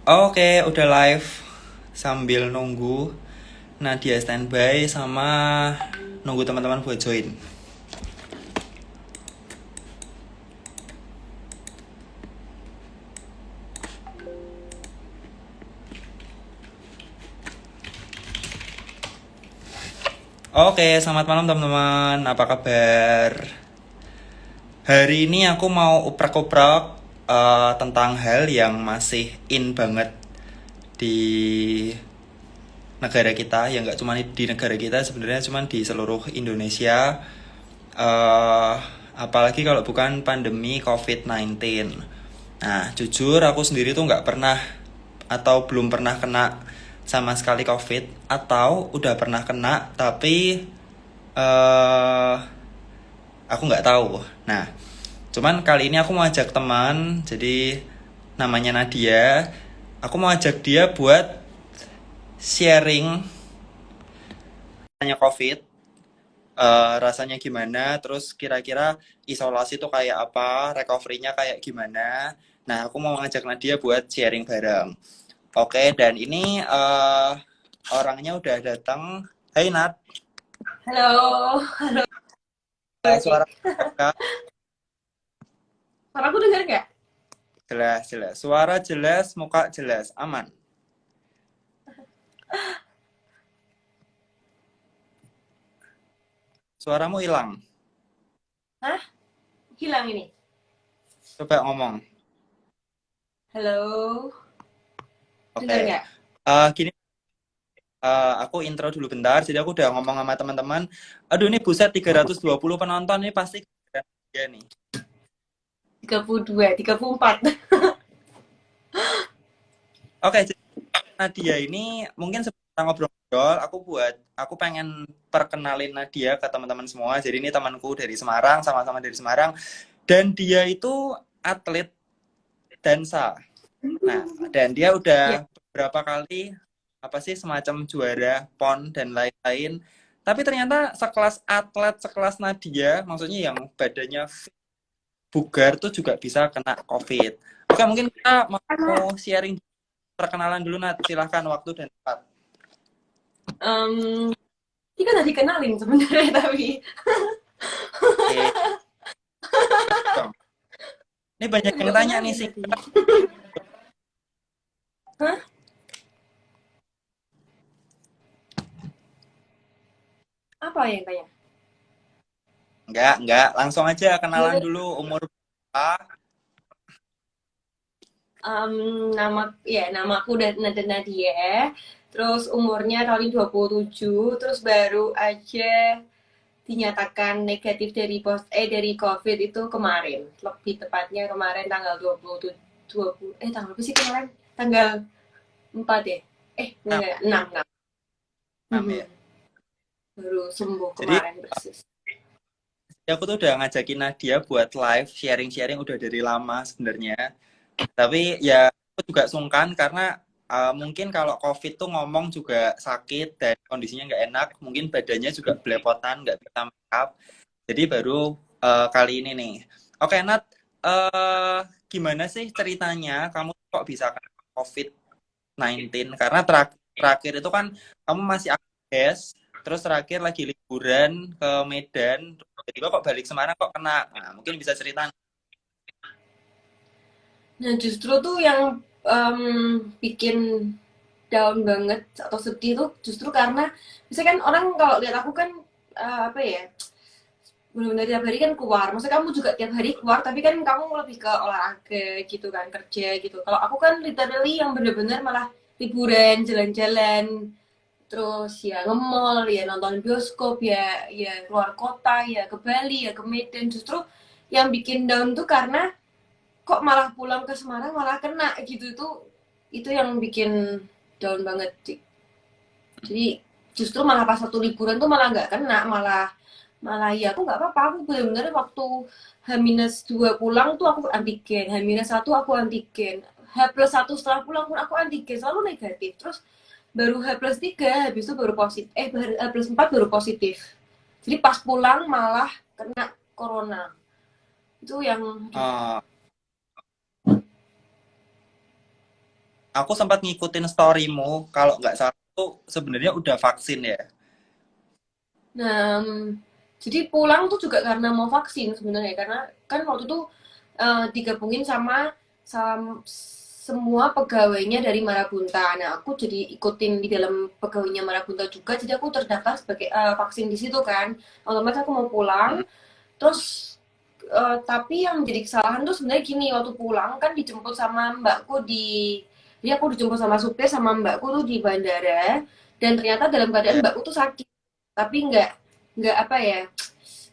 Oke, udah live sambil nunggu Nadia standby sama nunggu teman-teman buat join. Oke, selamat malam teman-teman. Apa kabar? Hari ini aku mau uprek-uprek tentang hal yang masih in banget di negara kita, ya nggak cuma di negara kita, sebenarnya cuma di seluruh Indonesia. eh Apalagi kalau bukan pandemi COVID-19. Nah, jujur aku sendiri tuh nggak pernah atau belum pernah kena sama sekali COVID, atau udah pernah kena tapi eh aku nggak tahu. Nah, cuman kali ini aku mau ajak teman, jadi namanya Nadia. Aku mau ajak dia buat sharing tanya COVID, rasanya gimana, terus kira-kira isolasi tuh kayak apa, recovery-nya kayak gimana. Nah, aku mau ngajak Nadia buat sharing bareng. Oke, dan ini orangnya udah datang. Hai Nat. Halo, halo Suara Jack. Kak. Suara aku dengar nggak? Jelas, jelas. Suara jelas, muka jelas, aman. Suaramu hilang. Hah? Hilang ini. Coba ngomong. Halo, Oke. dengar nggak? Gini, aku intro dulu bentar. Jadi aku udah ngomong sama teman-teman. Aduh, ini buset 320 penonton, ini pasti keren dia nih. 32, 34. Oke, jadi Nadia ini mungkin sebelum ngobrol-ngobrol, aku pengen perkenalin Nadia ke teman-teman semua. Jadi ini temanku dari Semarang, sama-sama dari Semarang, dan dia itu atlet dansa. Nah, dan dia Ya, udah beberapa kali apa sih semacam juara PON dan lain-lain. Tapi ternyata sekelas atlet, sekelas Nadia, maksudnya yang badannya bugar tuh juga bisa kena COVID. Oke, mungkin kita karena mau sharing perkenalan dulu, Nat. Silahkan waktu dan tempat. um, ini kan udah dikenalin sebenarnya tapi. Oke, dong. Ini banyak yang Gue tanya nih kenalin sih. tadi. Hah? Apa yang tanya? Enggak. Langsung aja kenalan Boleh. dulu umur berapa. Nama aku Nada Nadia. Terus umurnya tahun ini 27. Terus baru aja dinyatakan negatif dari COVID itu kemarin. Lebih tepatnya kemarin tanggal 27 tanggal apa sih kemarin? Tanggal 4 ya? Nah, Enggak, 6, 6. 6 ya. Baru sembuh Jadi kemarin persis. aku tuh udah ngajakin Nadia buat live sharing-sharing udah dari lama sebenarnya. Tapi ya aku juga sungkan karena mungkin kalau COVID tuh ngomong juga sakit dan kondisinya nggak enak, mungkin badannya juga belepotan, nggak bisa make up. Jadi baru kali ini nih. Oke, Nat, eh gimana sih ceritanya kamu kok bisa kena COVID-19? Karena terakhir itu kan kamu masih aktif, terus terakhir lagi liburan ke Medan, tiba-tiba kok balik Semarang kok kena. Nah, mungkin bisa cerita. Nah, justru tuh yang bikin down banget atau sedih tuh justru karena misalnya kan orang kalau lihat aku kan apa ya, benar-benar tiap hari kan keluar. Maksudnya kamu juga tiap hari keluar, tapi kan kamu lebih ke olahraga gitu kan, kerja gitu. Kalau aku kan literally yang bener-bener malah liburan, jalan-jalan, terus ya nge-mall, ya nonton bioskop, ya keluar kota, ya ke Bali, ya ke Medan. Justru yang bikin down tuh karena kok malah pulang ke Semarang malah kena gitu itu yang bikin down banget sih. Jadi justru malah pas satu liburan tuh malah nggak kena, malah malah ya aku nggak apa-apa, aku benar-benar waktu H-2 pulang tuh aku antigen, H-1 aku antigen, H+1 setelah pulang pun aku antigen, selalu negatif. Terus baru H+3 habis itu baru positif, H+4 baru positif. Jadi pas pulang malah kena corona. Itu yang aduh. Oh, aku sempat ngikutin storymu, kalau nggak salah tuh sebenarnya udah vaksin ya. Nah, jadi pulang tuh juga karena mau vaksin sebenarnya, karena kan waktu itu digabungin sama semua pegawainya dari Marabunta. Nah, aku jadi ikutin di dalam pegawainya Marabunta juga, jadi aku terdaftar sebagai vaksin di situ kan. Otomatis aku mau pulang, Hmm. terus tapi yang jadi kesalahan tuh sebenarnya gini, waktu pulang kan dijemput sama mbakku jadi aku dijemput sama supir sama mbakku tuh di bandara, dan ternyata dalam keadaan Ya, mbakku tuh sakit, tapi nggak apa ya,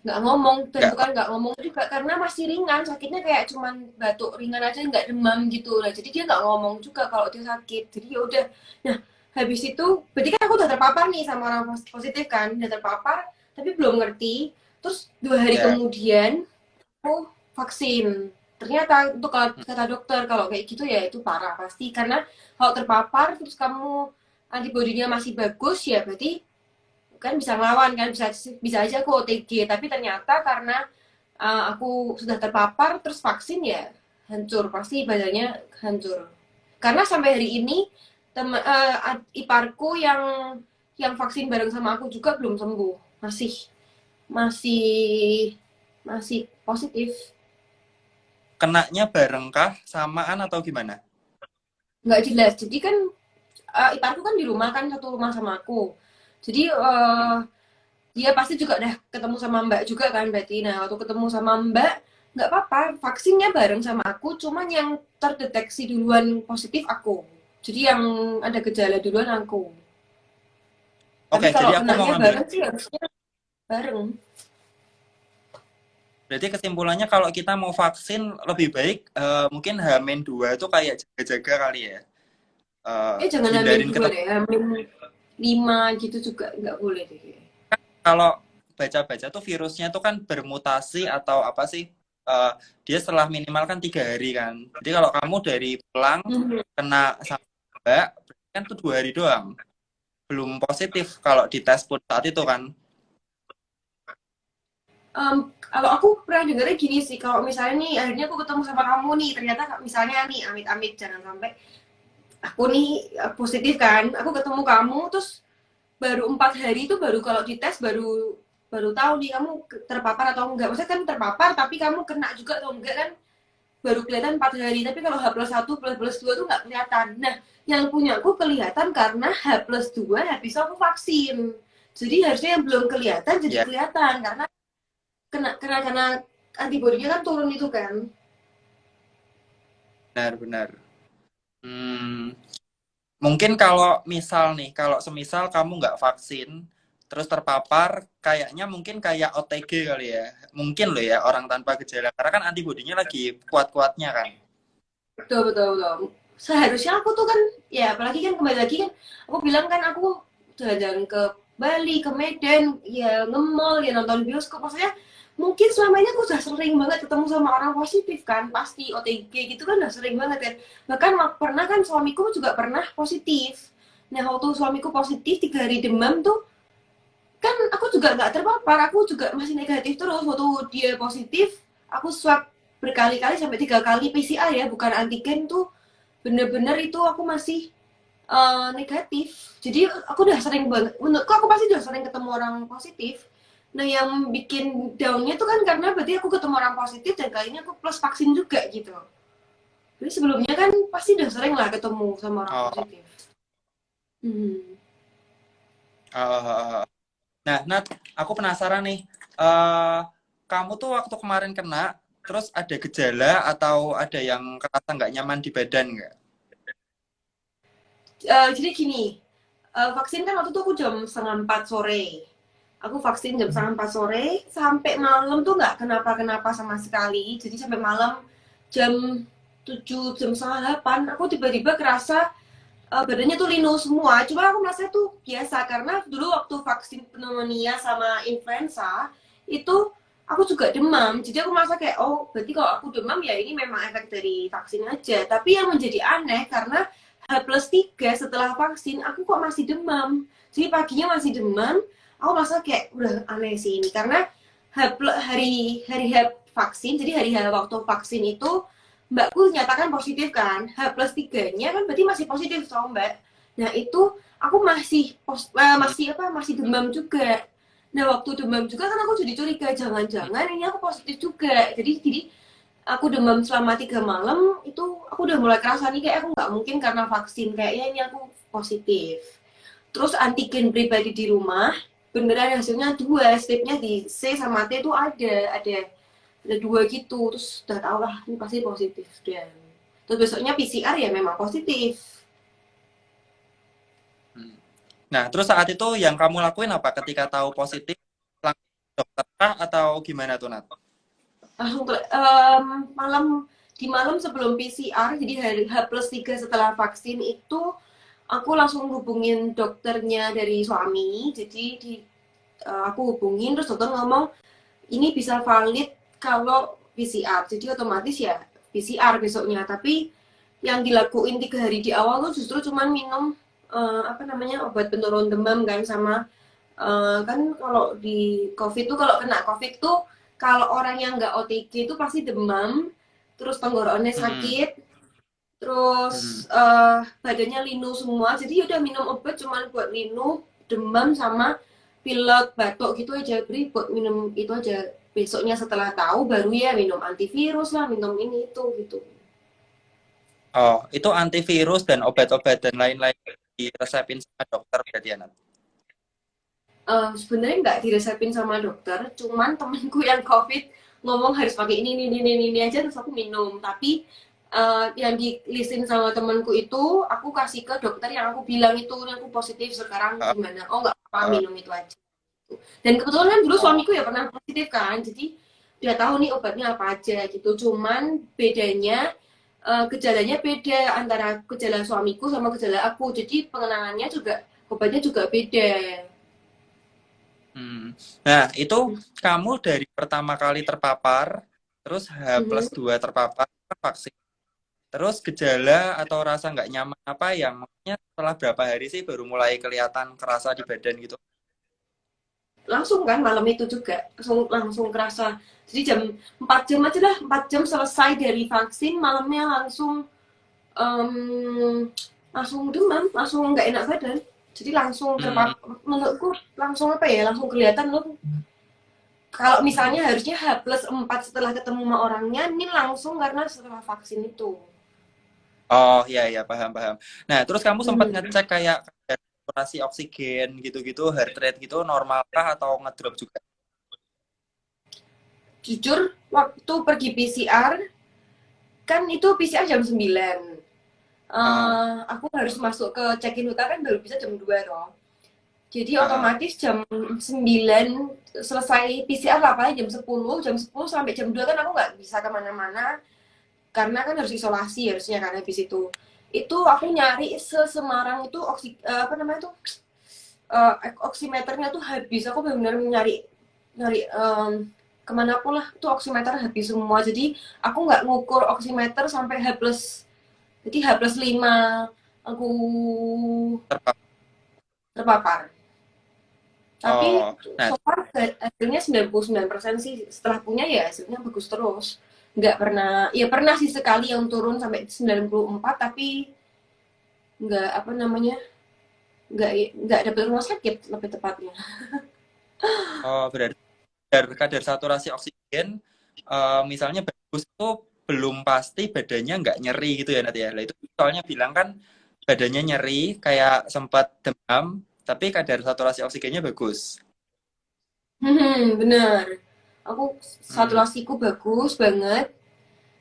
nggak ngomong, dan nggak bukan nggak ngomong juga karena masih ringan sakitnya, kayak cuman batuk ringan aja, nggak demam gitu lah, jadi dia nggak ngomong juga kalau dia sakit, jadi ya udah. Nah, habis itu berarti kan aku udah terpapar nih sama orang positif kan, udah terpapar tapi belum ngerti. Terus 2 hari ya. kemudian aku vaksin. Ternyata untuk kata dokter kalau kayak gitu ya itu parah pasti, karena kalau terpapar terus kamu antibodinya masih bagus ya berarti kan bisa ngelawan kan, bisa bisa aja aku OTG, tapi ternyata karena aku sudah terpapar terus vaksin ya hancur, pasti badannya hancur. Karena sampai hari ini iparku yang vaksin bareng sama aku juga belum sembuh, masih masih positif. Kenanya barengkah, samaan atau gimana? Nggak jelas, jadi kan iparku kan di rumah kan, satu rumah sama aku, jadi dia pasti juga udah ketemu sama mbak juga kan berarti. Nah, waktu ketemu sama mbak, nggak apa-apa vaksinnya bareng sama aku, cuman yang terdeteksi duluan positif aku, jadi yang ada gejala duluan aku. Tapi Oke, kalau jadi aku mau kenanya ngambil. bareng sih harusnya bareng. Berarti kesimpulannya kalau kita mau vaksin lebih baik mungkin H-2 itu kayak jaga-jaga kali ya. Jangan hamin Hindarin dua ketemu. deh, hamin 5 gitu juga nggak boleh deh. Kalau baca-baca tuh virusnya tuh kan bermutasi atau apa sih? Eh, dia setelah minimal kan 3 hari kan. Jadi kalau kamu dari pulang Mhm. kena sama Mbak, berarti kan tuh 2 hari doang. Belum positif kalau dites pun saat itu kan. Kalau aku pernah dengarnya gini sih, kalau misalnya nih akhirnya aku ketemu sama kamu nih, ternyata misalnya nih amit-amit jangan sampai aku nih positif kan, aku ketemu kamu terus baru 4 hari itu, baru kalau dites baru baru tahu nih kamu terpapar atau enggak. Maksudnya kan terpapar tapi kamu kena juga atau enggak kan baru kelihatan 4 hari. Tapi kalau H+1 plus 2 tuh nggak kelihatan. Nah, yang punya aku kelihatan karena H+2 habis aku vaksin. Jadi harusnya yang belum kelihatan jadi Ya, kelihatan karena karena antibodinya kan turun itu kan. benar-benar. Hmm, mungkin kalau misal nih, kalau semisal kamu nggak vaksin, terus terpapar, kayaknya mungkin kayak OTG kali ya. Mungkin loh ya, orang tanpa gejala. Karena kan antibodinya lagi kuat-kuatnya kan. Betul, betul, betul. Seharusnya aku tuh kan, ya apalagi kan kembali lagi kan, aku bilang kan aku jalan-jalan ke Bali, ke Medan, ya nge-mall, ya nonton bioskop. Maksudnya mungkin selama ini aku udah sering banget ketemu sama orang positif kan, pasti OTG gitu kan udah sering banget kan. Bahkan pernah kan suamiku juga pernah positif. Nah, waktu suamiku positif 3 hari demam tuh, kan aku juga nggak terpapar, aku juga masih negatif terus. Waktu dia positif, aku swab berkali-kali sampai 3 kali PCR ya, bukan antigen tuh, bener-bener itu aku masih negatif. Jadi aku udah sering banget, menurutku aku pasti udah sering ketemu orang positif. Nah, yang bikin downnya tuh kan karena berarti aku ketemu orang positif dan kali ini aku plus vaksin juga gitu. Jadi sebelumnya kan pasti udah sering lah ketemu sama orang Oh, positif. Hmm. uh, nah, Nat, aku penasaran nih. eh Kamu tuh waktu kemarin kena, terus ada gejala atau ada yang kerasa nggak nyaman di badan nggak? Jadi gini, vaksin kan waktu itu aku jam 3:30 sore. Aku vaksin jam 3:30 sore sampai malam tuh nggak kenapa-kenapa sama sekali. Jadi sampai malam jam 7, jam setengah 8, aku tiba-tiba kerasa badannya tuh linu semua. Cuma aku merasa tuh biasa karena dulu waktu vaksin pneumonia sama influenza itu aku juga demam. Jadi aku merasa kayak, oh berarti kalau aku demam ya ini memang efek dari vaksin aja. Tapi yang menjadi aneh karena H+3 setelah vaksin aku kok masih demam. Jadi paginya masih demam. Aku merasa kayak udah aneh sih ini karena hari hari H vaksin, jadi hari H waktu vaksin itu mbakku nyatakan positif kan, H+3-nya kan berarti masih positif toh mbak. Nah itu aku Hmm. masih demam juga. Nah waktu demam juga kan aku jadi curiga, jangan-jangan ini aku positif juga. Jadi aku demam selama 3 malam itu aku udah mulai kerasa nih kayak aku nggak mungkin karena vaksin, kayaknya ini aku positif. Terus antigen pribadi di rumah beneran hasilnya dua, stepnya di C sama T itu ada dua gitu, terus udah tau lah ini pasti positif. Dan terus besoknya PCR ya memang positif. Hmm. Nah, terus saat itu yang kamu lakuin apa ketika tahu positif? Langsung ke dokter kah atau gimana tuh, Nat? Langsung malam di malam sebelum PCR, jadi hari H+3 setelah vaksin itu aku langsung hubungin dokternya dari suami. Jadi aku hubungin, terus dokter ngomong ini bisa valid kalau PCR, jadi otomatis ya PCR besoknya. Tapi yang dilakuin 3 hari di awal tuh justru cuman minum apa namanya, obat penurun demam kan, sama kan kalau di COVID tuh, kalau kena COVID tuh, kalau orang yang nggak OTG itu pasti demam, terus tenggorokannya Hmm. sakit, Hmm. terus badannya linu semua. Jadi ya udah minum obat cuman buat linu, demam sama pilek, batuk gitu aja. Beri buat minum itu aja. Besoknya setelah tahu baru ya minum antivirus lah, minum ini itu gitu. Oh, itu antivirus dan obat-obat dan lain-lain diresepin sama dokter berarti ya, Nat? Sebenarnya nggak diresepin sama dokter, cuman temenku yang COVID ngomong harus pakai ini aja, terus aku minum. Tapi yang di listin sama temenku itu aku kasih ke dokter yang aku bilang itu aku positif sekarang Oh, gimana. Oh nggak apa, oh, minum itu aja. Dan kebetulan kan dulu oh. suamiku ya pernah positif kan, jadi udah tahu nih obatnya apa aja gitu. Cuman bedanya gejalanya beda antara gejala suamiku sama gejala aku, jadi pengenangannya juga obatnya juga beda. Hmm. Nah, itu kamu dari pertama kali terpapar, terus H plus Mhm. 2 terpapar vaksin. Terus gejala atau rasa nggak nyaman apa yang maksudnya setelah berapa hari sih baru mulai kelihatan kerasa di badan gitu? Langsung kan malam itu juga langsung langsung kerasa, jadi jam 4 jam aja lah, 4 jam selesai dari vaksin, malamnya langsung langsung demam, langsung nggak enak badan. Jadi langsung Hmm. terpapar, menurutku langsung apa ya, langsung kelihatan loh. Kalau misalnya harusnya H+4 setelah ketemu sama orangnya, ini langsung karena setelah vaksin itu. Oh, iya iya paham paham. Nah, terus kamu sempat Hmm. ngecek kayak kadar saturasi oksigen gitu-gitu, heart rate gitu normalkah atau ngedrop juga? Jujur, waktu pergi PCR, kan itu PCR jam 9. Ah, Aku harus masuk ke check-in hotel kan baru bisa jam 2 toh. Jadi ah, otomatis jam 9 selesai PCR lah, paling jam 10 sampai jam 2 kan aku nggak bisa kemana-mana, karena kan harus isolasi harusnya kan habis itu. Itu aku nyari Semarang itu apa namanya tuh, oximeternya tuh habis. Aku benar-benar nyari nyari kemana pun lah tuh oximeter habis semua. Jadi aku nggak ngukur oximeter sampai H plus, jadi H+5 aku terpapar. terpapar. Tapi Oh, nah, so far hasilnya 99% sih, setelah punya ya hasilnya bagus terus. Nggak pernah, ya pernah sih sekali yang turun sampai 94, tapi nggak apa namanya, nggak dapet rumah sakit lebih tepatnya. oh berarti kadar saturasi oksigen misalnya bagus itu belum pasti badannya nggak nyeri gitu ya Nat ya. Lah itu soalnya bilang kan badannya nyeri kayak sempat demam tapi kadar saturasi oksigennya bagus. Bener. Aku Hmm. saturasiku bagus banget,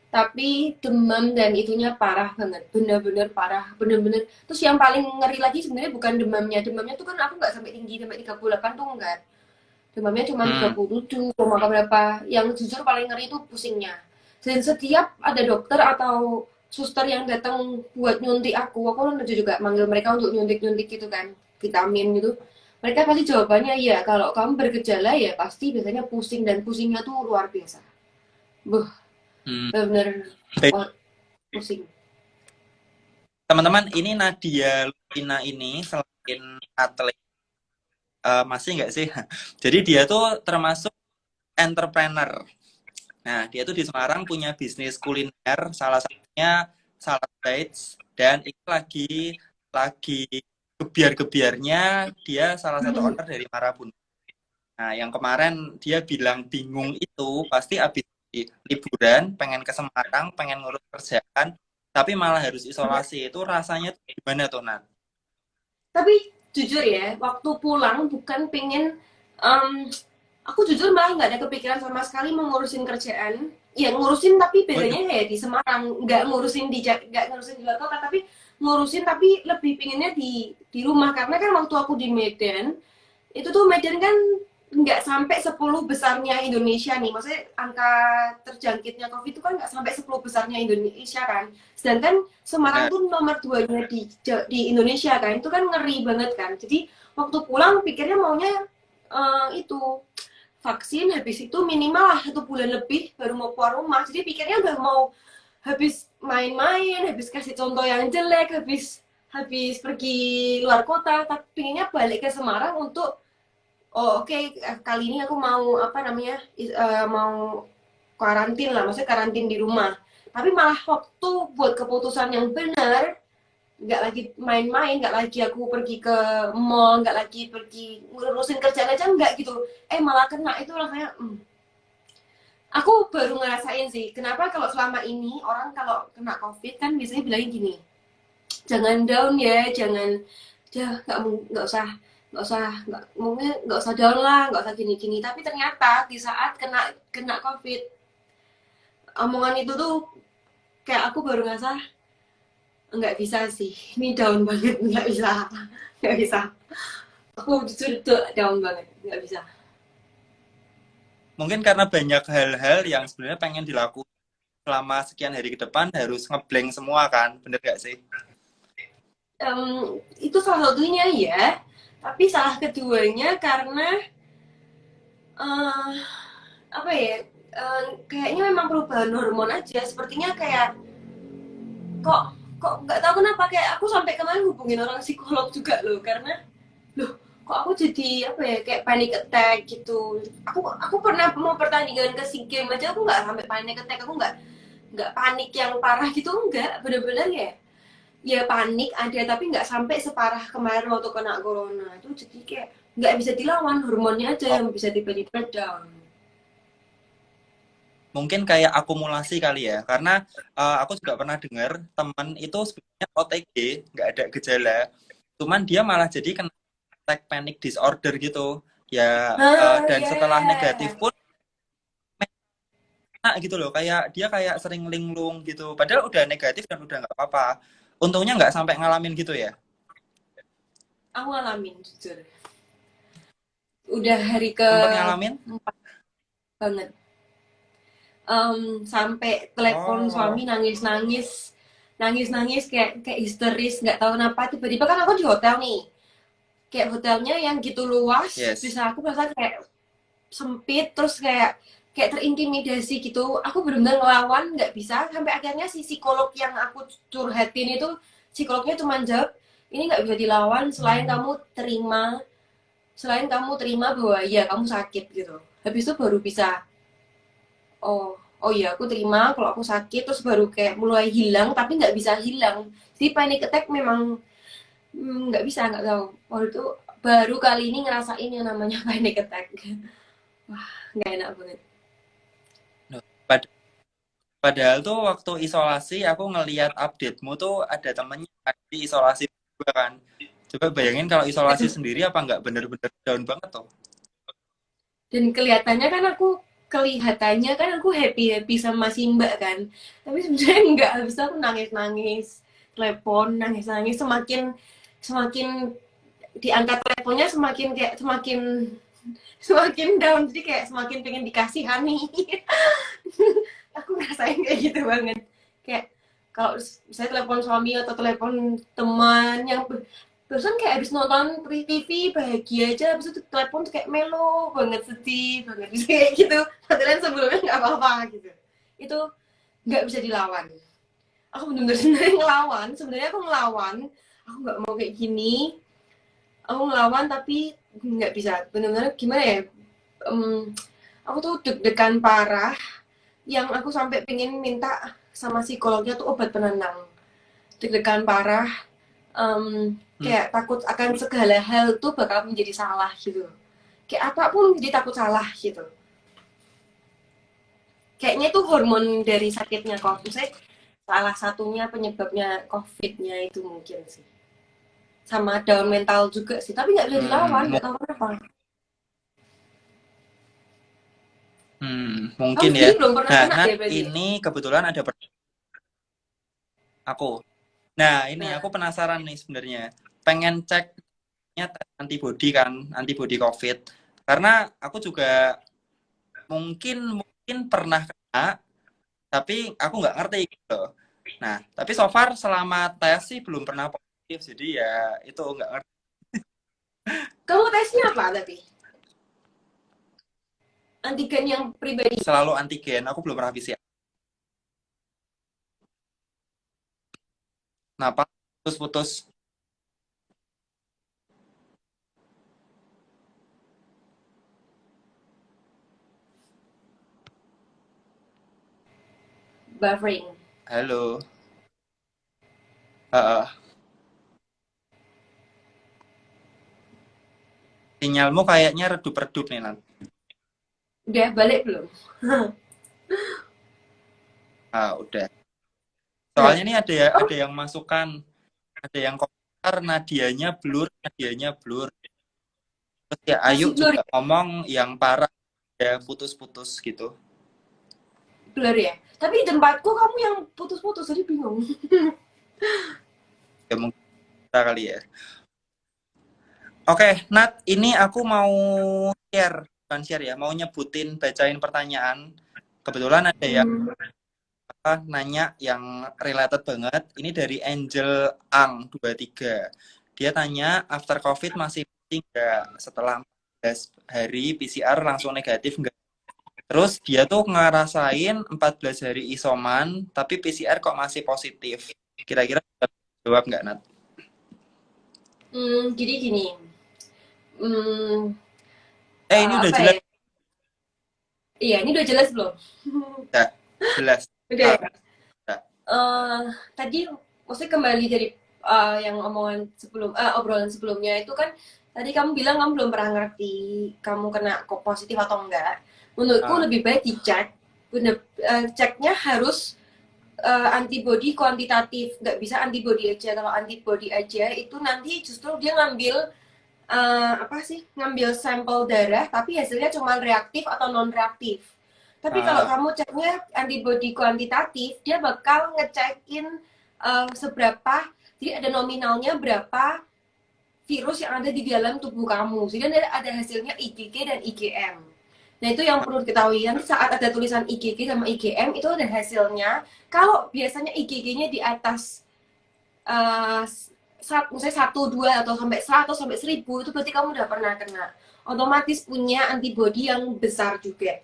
tapi demam dan itunya parah banget, bener-bener parah, bener-bener. Terus yang paling ngeri lagi sebenarnya bukan demamnya tuh kan aku nggak sampai tinggi sampai 38 tuh enggak. Demamnya cuma Hmm. 37 berapa. Yang jujur paling ngeri itu pusingnya. Dan setiap ada dokter atau suster yang datang buat nyuntik aku kan juga manggil mereka untuk nyuntik-nyuntik gitu kan, vitamin gitu. Mereka pasti jawabannya iya, kalau kamu bergejala ya pasti biasanya pusing, dan pusingnya tuh luar biasa. Buh, Hmm. bener-bener Eh, wah, pusing. teman-teman, ini Nadia Lupina ini selain atlet masih nggak sih? Jadi dia tuh termasuk entrepreneur. Nah, dia tuh di Semarang punya bisnis kuliner, salah satunya Salad Bites, dan ini lagi gebiar-gebiarnya dia salah satu owner dari Marabun. Nah, yang kemarin dia bilang bingung itu pasti abis liburan, pengen ke Semarang, pengen ngurus kerjaan, tapi malah harus isolasi. Itu rasanya tuh gimana tuh, Nat? Tapi jujur ya, waktu pulang bukan pengen em, aku jujur malah nggak ada kepikiran sama sekali mau ngurusin kerjaan. Ya ngurusin tapi Waduh, bedanya ya di Semarang, nggak ngurusin di luar kota, tapi ngurusin tapi lebih pinginnya di rumah karena kan waktu aku di Medan itu tuh Medan kan nggak sampai 10 besarnya Indonesia nih, maksudnya angka terjangkitnya COVID itu kan nggak sampai 10 besarnya Indonesia kan, sedangkan Semarang benar. tuh nomor 2-nya di Indonesia kan, itu kan ngeri banget kan. Jadi waktu pulang pikirnya maunya itu vaksin, habis itu minimal lah 1 bulan lebih baru mau keluar rumah, jadi pikirnya udah mau habis main-main, habis kasih contoh yang jelek, habis habis pergi luar kota, tapi pinginnya balik ke Semarang untuk oh oke, kali ini aku mau apa namanya mau karantin lah, maksudnya karantin di rumah. Tapi malah waktu buat keputusan yang benar, nggak lagi main-main, nggak lagi aku pergi ke mall, nggak lagi pergi ngurusin kerjaan aja nggak gitu. Malah kena itu rasanya. Aku baru ngerasain sih, kenapa kalau selama ini orang kalau kena COVID kan biasanya bilangin gini, jangan down ya, jangan nggak usah mungkin nggak usah down lah, nggak usah gini-gini, tapi ternyata di saat kena kena COVID, omongan itu tuh kayak aku baru ngerasa nggak bisa sih, ini down banget, nggak bisa, aku jujur tuh down banget, nggak bisa. Mungkin karena banyak hal-hal yang sebenarnya pengen dilakukan selama sekian hari ke depan harus ngeblank semua kan, bener gak sih? Itu salah satunya ya, tapi salah keduanya karena eh apa ya, kayaknya memang perubahan hormon aja, sepertinya kayak kok kok nggak tahu kenapa kayak aku sampai kemarin hubungin orang psikolog juga loh, karena loh kok aku jadi apa ya kayak panic attack gitu. Aku pernah mau pertandingan ke SEA Games aja aku nggak sampai panic attack, aku nggak panik yang parah gitu, nggak, bener-bener ya ya panik ada tapi nggak sampai separah kemarin waktu kena corona itu, jadi kayak nggak bisa dilawan, hormonnya aja Oh, yang bisa tiba-tiba down. mungkin kayak akumulasi kali ya, karena aku juga pernah dengar teman itu sebenarnya OTG, nggak ada gejala, cuman dia malah jadi kena attack panic disorder gitu. Ya, Nah dan ya, setelah negatif pun kena gitu loh, kayak dia kayak sering linglung gitu. Padahal udah negatif dan udah nggak apa-apa. Untungnya nggak sampai ngalamin gitu ya. aku ngalamin jujur, udah hari ke Sempet ngalamin? 4 banget. Sampai telepon Oh, suami nangis-nangis kayak kayak histeris nggak tahu kenapa, tiba-tiba kan aku di hotel nih, kayak hotelnya yang gitu luas, yes. bisa aku merasa kayak sempit, terus kayak kayak terintimidasi gitu, aku benar-benar ngelawan nggak bisa, sampai akhirnya si psikolog yang aku curhatin itu, psikolognya cuma jawab ini nggak bisa dilawan selain kamu terima bahwa ya kamu sakit gitu, habis itu baru bisa oh oh iya aku terima kalau aku sakit, terus baru kayak mulai hilang tapi nggak bisa hilang. Si panic attack memang nggak bisa, nggak tahu, waktu itu baru kali ini ngerasain yang namanya panic attack. Wah, nggak enak banget. No. Padahal tuh waktu isolasi aku ngeliat update-mu tuh ada temennya di isolasi juga kan. Coba bayangin kalau isolasi sendiri apa nggak bener-bener down banget tuh. Dan kelihatannya kan aku happy happy sama si Mbak kan, tapi sebenarnya nggak, habis itu aku nangis nangis telepon, nangis nangis, semakin semakin diangkat teleponnya semakin kayak semakin semakin down, jadi kayak semakin pengen dikasihani. Aku ngerasain kayak gitu banget, kayak kalau saya telepon suami atau telepon teman yang barusan kayak habis nonton TV bahagia aja, habis itu telepon tuh kayak melo banget, sedih banget, kayak gitu, padahal sebelumnya nggak apa-apa gitu. Itu nggak bisa dilawan, aku bener-bener sebenarnya ngelawan, sebenarnya aku ngelawan, aku nggak mau kayak gini, aku ngelawan tapi nggak bisa, bener-bener gimana ya, um, aku tuh deg-degan parah, yang aku sampai pengen minta sama psikolognya tuh obat penenang. Deg-degan parah, Hmm, kayak takut akan segala hal tuh bakal menjadi salah gitu. Kayak apapun jadi takut salah gitu. Kayaknya itu hormon dari sakitnya COVID. Saya salah satunya penyebabnya COVID-nya itu mungkin sih. Sama down mental juga sih. Tapi nggak bisa dilawan, hmm, nggak tahu kenapa. Kamu mungkin ya. sendiri belum pernah Nah, kena Nat, ya berarti ya? ini kebetulan ada aku. Nah, ini Nah, aku penasaran nih sebenarnya. Pengen ceknya tes antibody kan, antibody COVID. Karena aku juga mungkin mungkin pernah kena, tapi aku nggak ngerti gitu. Nah, tapi so far selama tes sih belum pernah positif, jadi ya itu nggak ngerti. kamu tesnya apa tapi? Antigen yang pribadi. Selalu antigen, aku belum pernah PCR. Kenapa? Putus-putus. Buffering. Halo. Heeh. Sinyalmu kayaknya redup-redup nih, Nat. Udah balik belum? Ah, udah. Nah, Soalnya ini ada oh, yang masukan, ada yang komentar nadianya blur. Terus ya Ayu masih blur juga ya? ngomong yang parah ya putus-putus gitu. Blur ya? Tapi di tempatku kamu yang putus-putus, jadi bingung. Ya mungkin kita kali ya. Oke, Nat, ini aku mau share, bukan share ya, mau nyebutin, bacain pertanyaan. Kebetulan ada yang Hmm, nanya yang related banget. Ini dari Angel Ang 23. Dia tanya, after COVID masih penting nggak? Setelah 14 hari PCR langsung negatif nggak? Terus dia tuh ngerasain 14 hari isoman, tapi PCR kok masih positif. Kira-kira bisa jawab nggak, Nat? jadi gini. Hmm, Ini udah apa jelas. ya? Iya, ini udah jelas belum? Ya, jelas. Udah Ah, ya? udah. Eh, tadi maksudnya kembali dari yang omongan sebelum obrolan sebelumnya itu kan tadi kamu bilang kamu belum pernah ngerti kamu kena kok positif atau enggak. Menurutku Ah, lebih baik dicek. Bener, ceknya harus antibody kuantitatif, nggak bisa antibody aja. Kalau antibody aja itu nanti justru dia ngambil apa sih, ngambil sampel darah tapi hasilnya cuma reaktif atau non reaktif. Tapi kalau ah, kamu ceknya antibody kuantitatif, dia bakal ngecekin seberapa, jadi ada nominalnya berapa virus yang ada di dalam tubuh kamu. Jadi ada hasilnya IgG dan IgM. Nah itu yang perlu diketahui. Nanti saat ada tulisan IgG sama IgM itu ada hasilnya. Kalau biasanya IgG-nya di atas uh, misalnya 1, 2 atau sampai 100 sampai 1000 itu berarti kamu udah pernah kena. Otomatis punya antibody yang besar juga.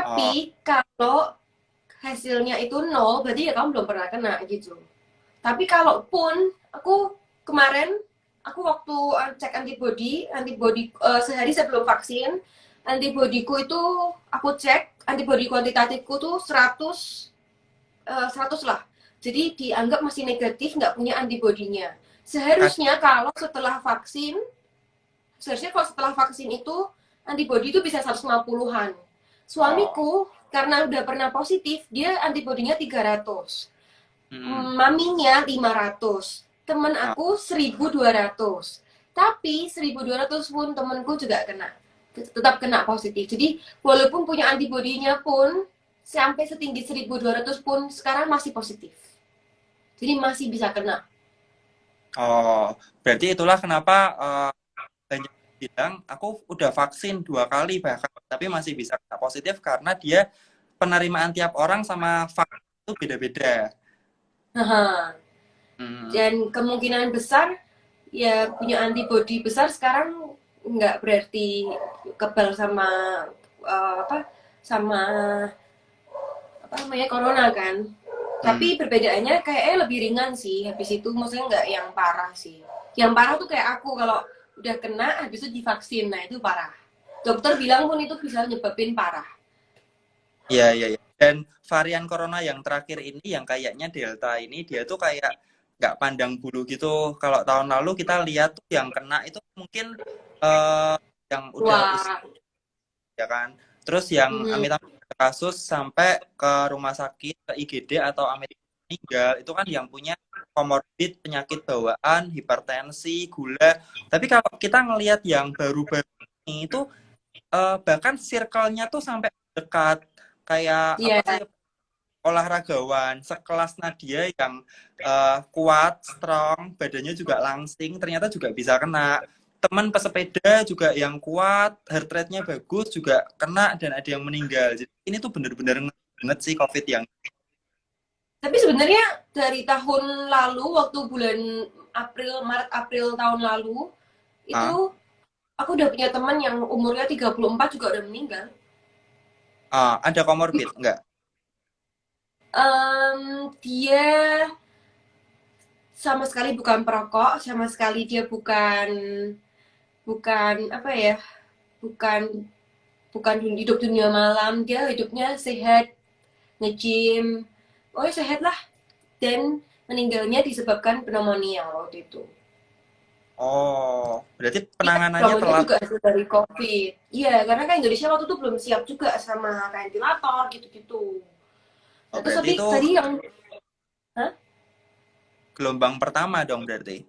ah, Tapi kalau hasilnya itu nol, berarti ya kamu belum pernah kena gitu. Tapi kalaupun aku kemarin aku waktu cek antibody, sehari sebelum vaksin, antibodiku itu aku cek antibody kuantitatifku tuh 100 lah. Jadi dianggap masih negatif, nggak punya antibodinya. kas- Seharusnya kalau setelah vaksin, seharusnya kalau setelah vaksin itu antibodi itu bisa 150-an. ah, Suamiku karena udah pernah positif, dia antibodinya 300. hmm, Maminya 500. Temen ah, aku 1.200. Tapi 1.200 pun temenku juga kena. Tetap kena positif. Jadi walaupun punya antibodinya pun sampai setinggi 1.200 pun sekarang masih positif. Jadi masih bisa kena. oh, berarti itulah kenapa banyak yang bilang aku udah vaksin 2 kali bahkan, tapi masih bisa kena positif karena dia penerimaan tiap orang sama vaksin itu beda-beda. Hmm, Dan kemungkinan besar ya punya antibodi besar sekarang nggak berarti kebal sama apa, sama apa namanya corona kan. Tapi hmm. perbedaannya kayaknya lebih ringan sih. Habis itu maksudnya nggak yang parah sih. Yang parah tuh kayak aku kalau udah kena habis itu divaksin, nah itu parah. Dokter bilang pun itu bisa nyebabin parah. Iya, iya, iya. Dan varian corona yang terakhir ini, yang kayaknya Delta ini, dia tuh kayak nggak pandang bulu gitu. Kalau tahun lalu kita lihat tuh yang kena itu mungkin eh, yang udah usia, Wah. ya kan. Terus yang Mhm. amit-amit kasus sampai ke rumah sakit, ke IGD atau amit-amit meninggal, itu kan yang punya komorbid, penyakit bawaan, hipertensi, gula. Tapi kalau kita ngelihat yang baru-baru ini itu bahkan circle-nya tuh sampai dekat, kayak Iya. apa sih, olahragawan sekelas Nadia yang kuat, strong, badannya juga langsing, ternyata juga bisa kena. Teman pesepeda juga yang kuat, heart rate-nya bagus juga kena dan ada yang meninggal. Jadi ini tuh bener-bener banget sih COVID yang Tapi sebenarnya dari tahun lalu waktu bulan Maret April tahun lalu itu ah, aku udah punya teman yang umurnya 34 juga udah meninggal. ada komorbid enggak? Dia sama sekali bukan perokok, sama sekali dia bukan bukan apa ya, bukan bukan hidup dunia malam, dia hidupnya sehat, nge-gym, oh ya sehat lah, dan meninggalnya disebabkan pneumonia waktu itu. Oh, berarti Iya, penanganannya pneumonia telat. juga hasil dari COVID. Iya, karena kan Indonesia waktu itu belum siap juga sama ventilator gitu-gitu. Nah, Oh, terus berarti tapi itu tadi yang, hah? gelombang pertama dong berarti.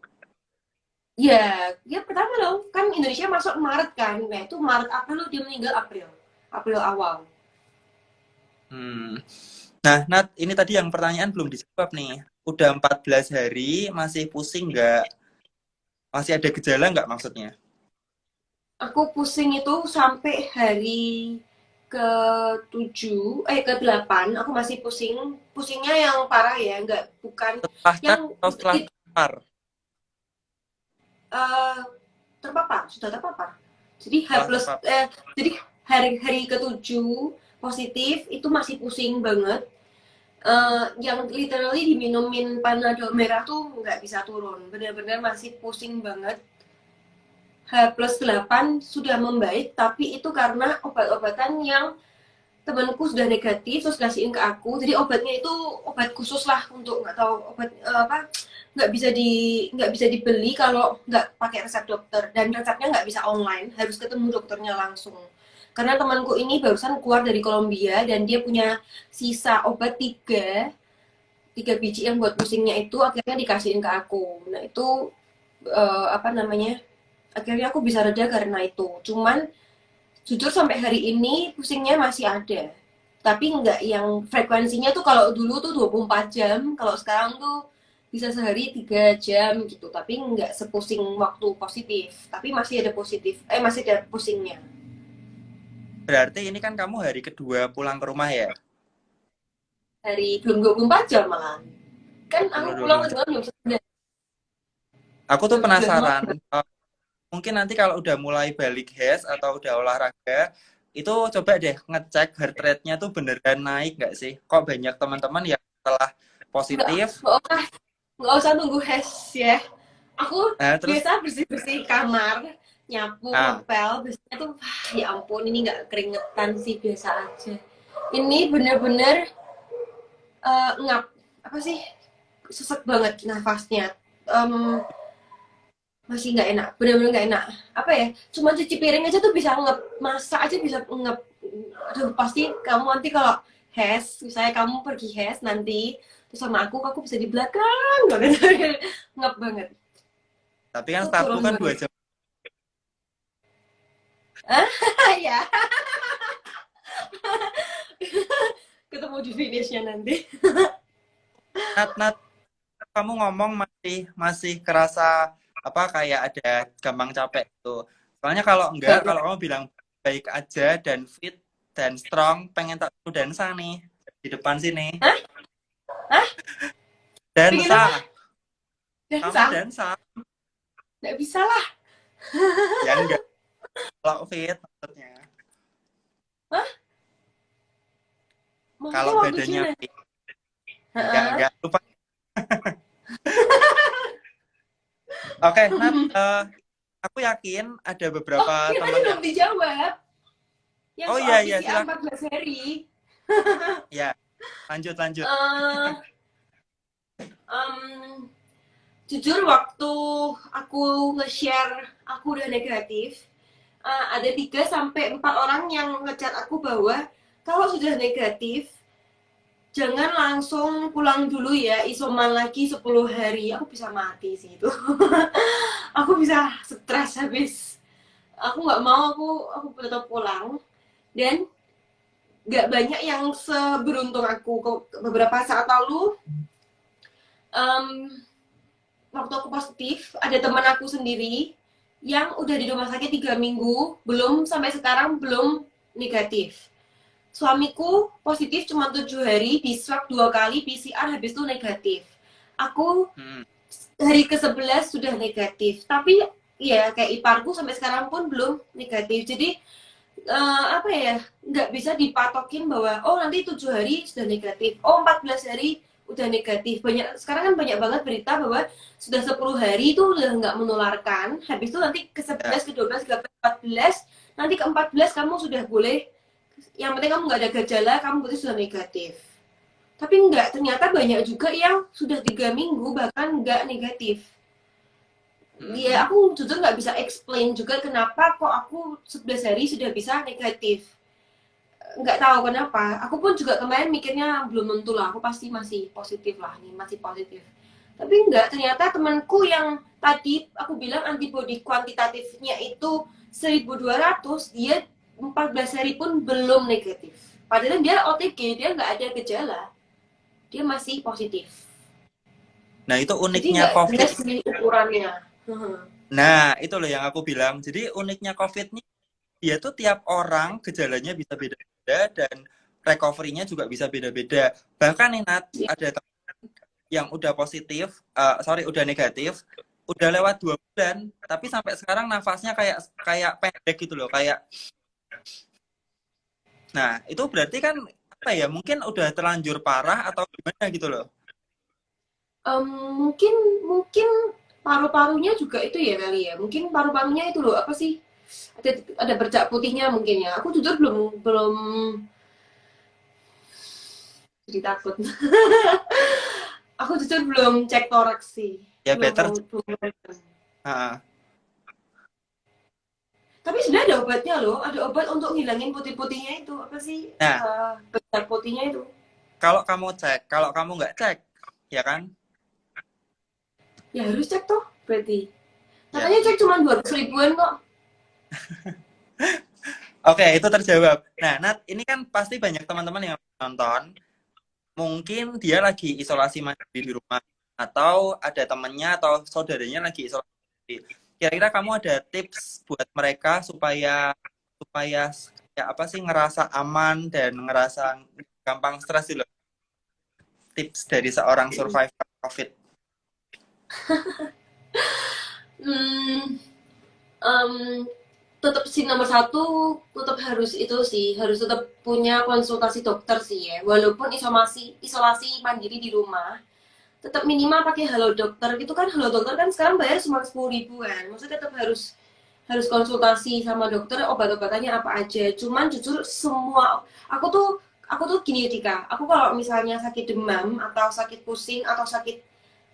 Iya, ya pertama dong, kan Indonesia masuk Maret kan, nah itu Maret April dia meninggal April, April awal. Hmm. Nah, Nat, ini tadi yang pertanyaan belum dijawab nih. Udah 14 hari, masih pusing nggak? Masih ada gejala nggak maksudnya? Aku pusing itu sampai hari ke 7, ke 8, aku masih pusing, pusingnya yang parah ya, nggak bukan Setelah yang tes atau setelah terpapar? eh, terpapar, sudah terpapar. Jadi H Setelah plus terpapar. jadi hari ketujuh positif itu masih pusing banget. Yang literally diminumin panadol merah tuh nggak bisa turun, benar-benar masih pusing banget. H plus 8 sudah membaik, tapi itu karena obat-obatan yang temanku sudah negatif terus kasihin ke aku, jadi obatnya itu obat khusus lah untuk nggak tahu obat apa, nggak bisa dibeli kalau nggak pakai resep dokter, dan resepnya nggak bisa online, harus ketemu dokternya langsung. Karena temanku ini barusan keluar dari Kolombia dan dia punya sisa obat tiga biji yang buat pusingnya itu akhirnya dikasihin ke aku. Nah itu apa namanya, akhirnya aku bisa reda karena itu. Cuman jujur sampai hari ini pusingnya masih ada, tapi nggak yang frekuensinya tuh kalau dulu tuh 24 jam, kalau sekarang tuh bisa sehari 3 jam gitu, tapi nggak sepusing waktu positif, tapi masih ada positif, masih ada pusingnya. Berarti ini kan kamu hari kedua pulang ke rumah ya? Hari belum 24 jam malah, kan aku Belum pulang 20 ke jam. jam 11, Aku tuh jam 11 penasaran, malam. mungkin nanti kalau udah mulai balik HES atau udah olahraga, itu coba deh ngecek heart rate-nya tuh beneran naik nggak sih? Kok banyak teman-teman yang setelah nggak positif, nggak usah nggak usah nunggu hes ya, aku terus biasa bersih bersih kamar, nyapu ah, ngepel biasanya tuh ya ampun ini nggak keringetan sih, biasa aja. Ini bener-bener ngap, apa sih, sesek banget nafasnya. Em, Masih nggak enak, bener-bener nggak enak. Apa ya, cuma cuci piring aja tuh bisa ngep, masak aja bisa ngep. Aduh pasti kamu nanti kalau hes, misalnya kamu pergi hes nanti terus sama aku bisa di belakang banget. Ngep banget, tapi kan itu startku turun kan dua banget. jam. Ah ya, ketemu di finishnya nanti. Nat, kamu ngomong masih masih kerasa apa kayak ada gampang capek tuh. Soalnya kalau enggak, Banget. kalau kamu bilang baik aja dan fit dan strong, pengen tak suruh dansa nih di depan sini. Hah? Hah? Pengen apa? Dansa, kamu Dansa? dansa. Nggak bisa lah. Ya enggak, kalau fit maksudnya. Hah? Maksudnya Kalau waktu badannya gym ya? fit, Heeh. enggak lupa. Oke, Nat, aku yakin ada Oh beberapa ini tadi teman belum yang dijawab, yang oh soal iya iya PCR silakan. 14 hari. Ya, lanjut lanjut. Eh, em, Jujur waktu aku nge-share aku udah negatif, ada 3 sampai 4 orang yang ngechat aku bahwa kalau sudah negatif jangan langsung pulang dulu ya, isoman lagi 10 hari. Aku bisa mati sih itu. Aku bisa stres habis. Aku nggak mau, aku tetap pulang. Dan nggak banyak yang seberuntung aku. Beberapa saat lalu, um, waktu aku positif, ada teman aku sendiri yang udah di rumah sakit 3 minggu, belum sampai sekarang belum negatif. Suamiku positif cuma 7 hari, di swab 2 kali, PCR habis itu negatif. Aku Hmm. hari ke-11 sudah negatif, tapi ya kayak iparku sampai sekarang pun belum negatif. Jadi apa ya, nggak bisa dipatokin bahwa oh nanti 7 hari sudah negatif, oh 14 hari udah negatif. Banyak sekarang kan banyak banget berita bahwa sudah 10 hari itu udah nggak menularkan, habis itu nanti ke Ya. 11 ke 12 ke 14, nanti ke 14 kamu sudah boleh, yang penting kamu nggak ada gejala, kamu berarti sudah negatif. Tapi enggak, ternyata banyak juga yang sudah 3 minggu bahkan nggak negatif. Ya Hmm. aku jujur nggak bisa explain juga kenapa kok aku 11 hari sudah bisa negatif. Nggak tahu kenapa. Aku pun juga kemarin mikirnya belum tentu lah, aku pasti masih positif lah, nih masih positif. Tapi enggak, ternyata temanku yang tadi aku bilang antibody kuantitatifnya itu 1.200, dia 14 hari pun belum negatif. Padahal dia OTG, dia nggak ada gejala, dia masih positif. Nah, itu Jadi uniknya nggak COVID. jelas sih ukurannya. Nah, itu loh yang aku bilang. Jadi uniknya COVID ini, dia tuh tiap orang gejalanya bisa beda-beda dan recovery-nya juga bisa beda-beda. Bahkan nih Nat, ada teman yang udah positif, sorry udah negatif, udah lewat 2 bulan, tapi sampai sekarang nafasnya kayak kayak pendek gitu loh, kayak. Nah, itu berarti kan apa ya? Mungkin udah terlanjur parah atau gimana gitu loh. Em, mungkin mungkin paru-parunya juga itu ya kali ya. Mungkin paru-parunya itu loh apa sih? Ada bercak putihnya mungkin ya. Aku jujur belum belum jadi takut. Aku jujur belum cek toraks sih. Ya Belum better. belum, belum. Nah, Tapi sudah ada obatnya loh. Ada obat untuk ngilangin putih-putihnya itu. Apa sih? nah, Bercak putihnya itu. kalau kamu cek, kalau kamu nggak cek, ya kan? Ya harus cek toh berarti. Ya. Katanya cek cuma 200 ribuan kok. Oke, itu terjawab. Nah, Nat, ini kan pasti banyak teman-teman yang nonton. Mungkin dia lagi isolasi mandiri di rumah, atau ada temennya atau saudaranya lagi isolasi mandiri. Kira-kira kamu ada tips buat mereka supaya supaya ya apa sih ngerasa aman dan ngerasa gampang stres dulu? Tips dari seorang survivor COVID. Hmm, em, tetap sih nomor satu, tetap harus itu sih, harus tetap punya konsultasi dokter sih ya, walaupun isolasi isolasi mandiri di rumah, tetap minimal pakai halo dokter. Itu kan halo dokter kan sekarang bayar cuma 10 ribuan, maksudnya tetap harus harus konsultasi sama dokter, obat-obatannya apa aja. Cuman jujur semua, aku tuh gini, Tika, aku kalau misalnya sakit demam atau sakit pusing atau sakit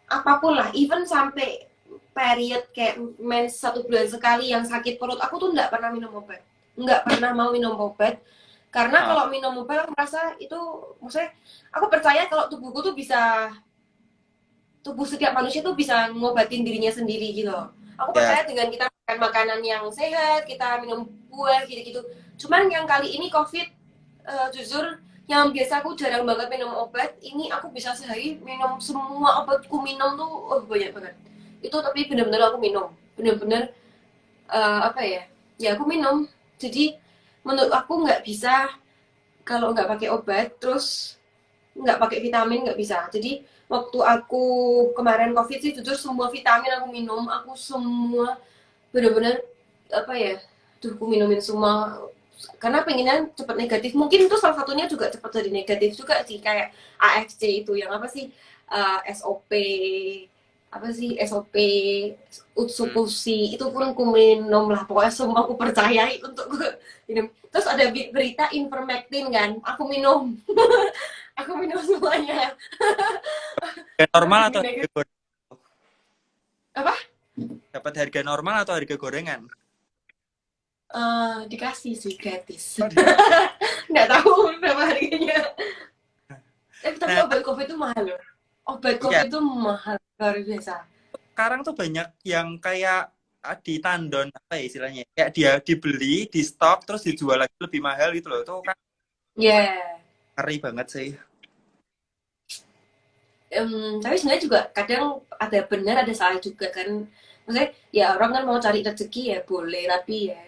apapun lah, even sampai period kayak mens 1 bulan sekali yang sakit perut, aku tuh nggak pernah minum obat, nggak pernah mau minum obat. Karena Ah, kalau minum obat aku merasa itu, maksudnya aku percaya kalau tubuhku tuh bisa, tubuh setiap manusia tuh bisa ngobatin dirinya sendiri gitu loh. Aku ya, percaya dengan kita makan makanan yang sehat, kita minum buah gitu-gitu. Cuman yang kali ini COVID, jujur yang biasa aku jarang banget minum obat, ini aku bisa sehari minum semua obatku, minum tuh oh banyak banget. Itu tapi bener-bener aku minum, bener-bener apa ya? Ya aku minum. Jadi menurut aku nggak bisa kalau nggak pakai obat, terus nggak pakai vitamin nggak bisa. Jadi waktu aku kemarin COVID sih jujur semua vitamin aku minum, aku semua bener-bener apa ya? Tuh aku minumin semua karena pengennya cepat negatif. Mungkin itu salah satunya juga cepat jadi negatif juga sih, kayak AFC itu yang apa sih, SOP apa sih SOP, Utsupushi itu pun ku minum lah, pokoknya semua aku percayai untuk ku minum. Terus ada berita Ivermectin kan, aku minum. Aku minum semuanya. Harga normal Lebih atau harga negatif gorengan? apa? Dapat harga normal atau harga gorengan? Dikasih sih gratis. Oh, dikasih. Nggak tahu berapa harganya. Tapi Nah, obat COVID itu mahal loh. Obat iya, COVID itu mahal luar biasa. sekarang tuh banyak yang kayak di tandon apa ya istilahnya? Kayak dia dibeli, di stok, terus dijual lagi lebih mahal gitu loh. Itu kan Ya, yeah. ngeri banget sih. Tapi sebenarnya juga kadang ada benar ada salah juga kan. Maksudnya ya orang kan mau cari rezeki ya boleh, tapi ya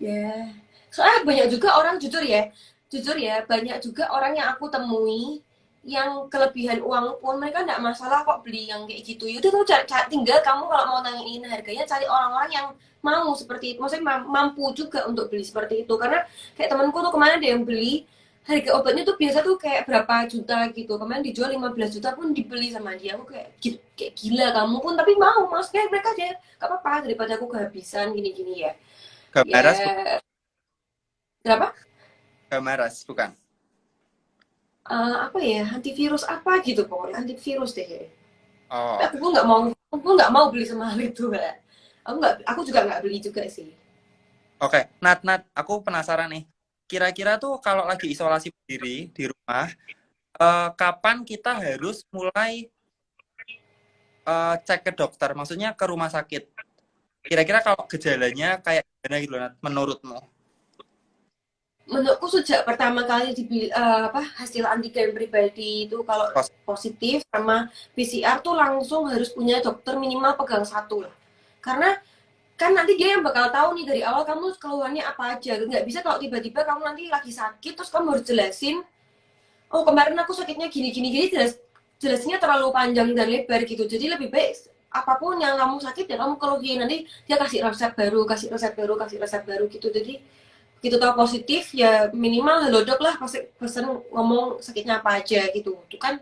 ya soalnya banyak juga orang jujur ya banyak juga orang yang aku temui yang kelebihan uang pun mereka nggak masalah kok beli yang kayak gitu. Yaudah tuh tinggal kamu kalau mau nanyain harganya cari orang-orang yang mau seperti itu, maksudnya mampu juga untuk beli seperti itu. Karena kayak temanku tuh kemarin ada yang beli harga obatnya tuh biasa tuh kayak berapa juta gitu, kemarin dijual 15 juta pun dibeli sama dia. Aku kayak gila kamu pun tapi mau, maksudnya mereka aja gak apa-apa daripada aku kehabisan gini-gini ya. Gamaras, Ya, berapa? Gamaras bukan? Apa ya, antivirus apa gitu pokoknya, antivirus deh kayaknya. Tapi Oh, aku nggak mau beli semahal itu, Mbak. Aku juga nggak beli juga sih. oke. Nat, aku penasaran nih. Kira-kira tuh kalau lagi isolasi mandiri di rumah, kapan kita harus mulai cek ke dokter? Maksudnya ke rumah sakit. Kira-kira kalau gejalanya kayak gimana gitu loh, Nat, menurutmu? Menurutku sejak pertama kali apa hasil antigen pribadi itu kalau Pos- positif sama PCR tuh langsung harus punya dokter minimal pegang satu lah. Karena kan nanti dia yang bakal tahu nih dari awal kamu keluhannya apa aja. Nggak bisa kalau tiba-tiba kamu nanti lagi sakit terus kamu harus jelasin, oh kemarin aku sakitnya gini jelasinnya terlalu panjang dan lebar gitu. Jadi lebih baik apapun yang kamu sakit ya kamu keluhin, nanti dia kasih resep baru, kasih resep baru, kasih resep baru gitu. Jadi gitu tahu positif ya minimal halo dok lah, pasti pesen ngomong sakitnya apa aja gitu. Itu kan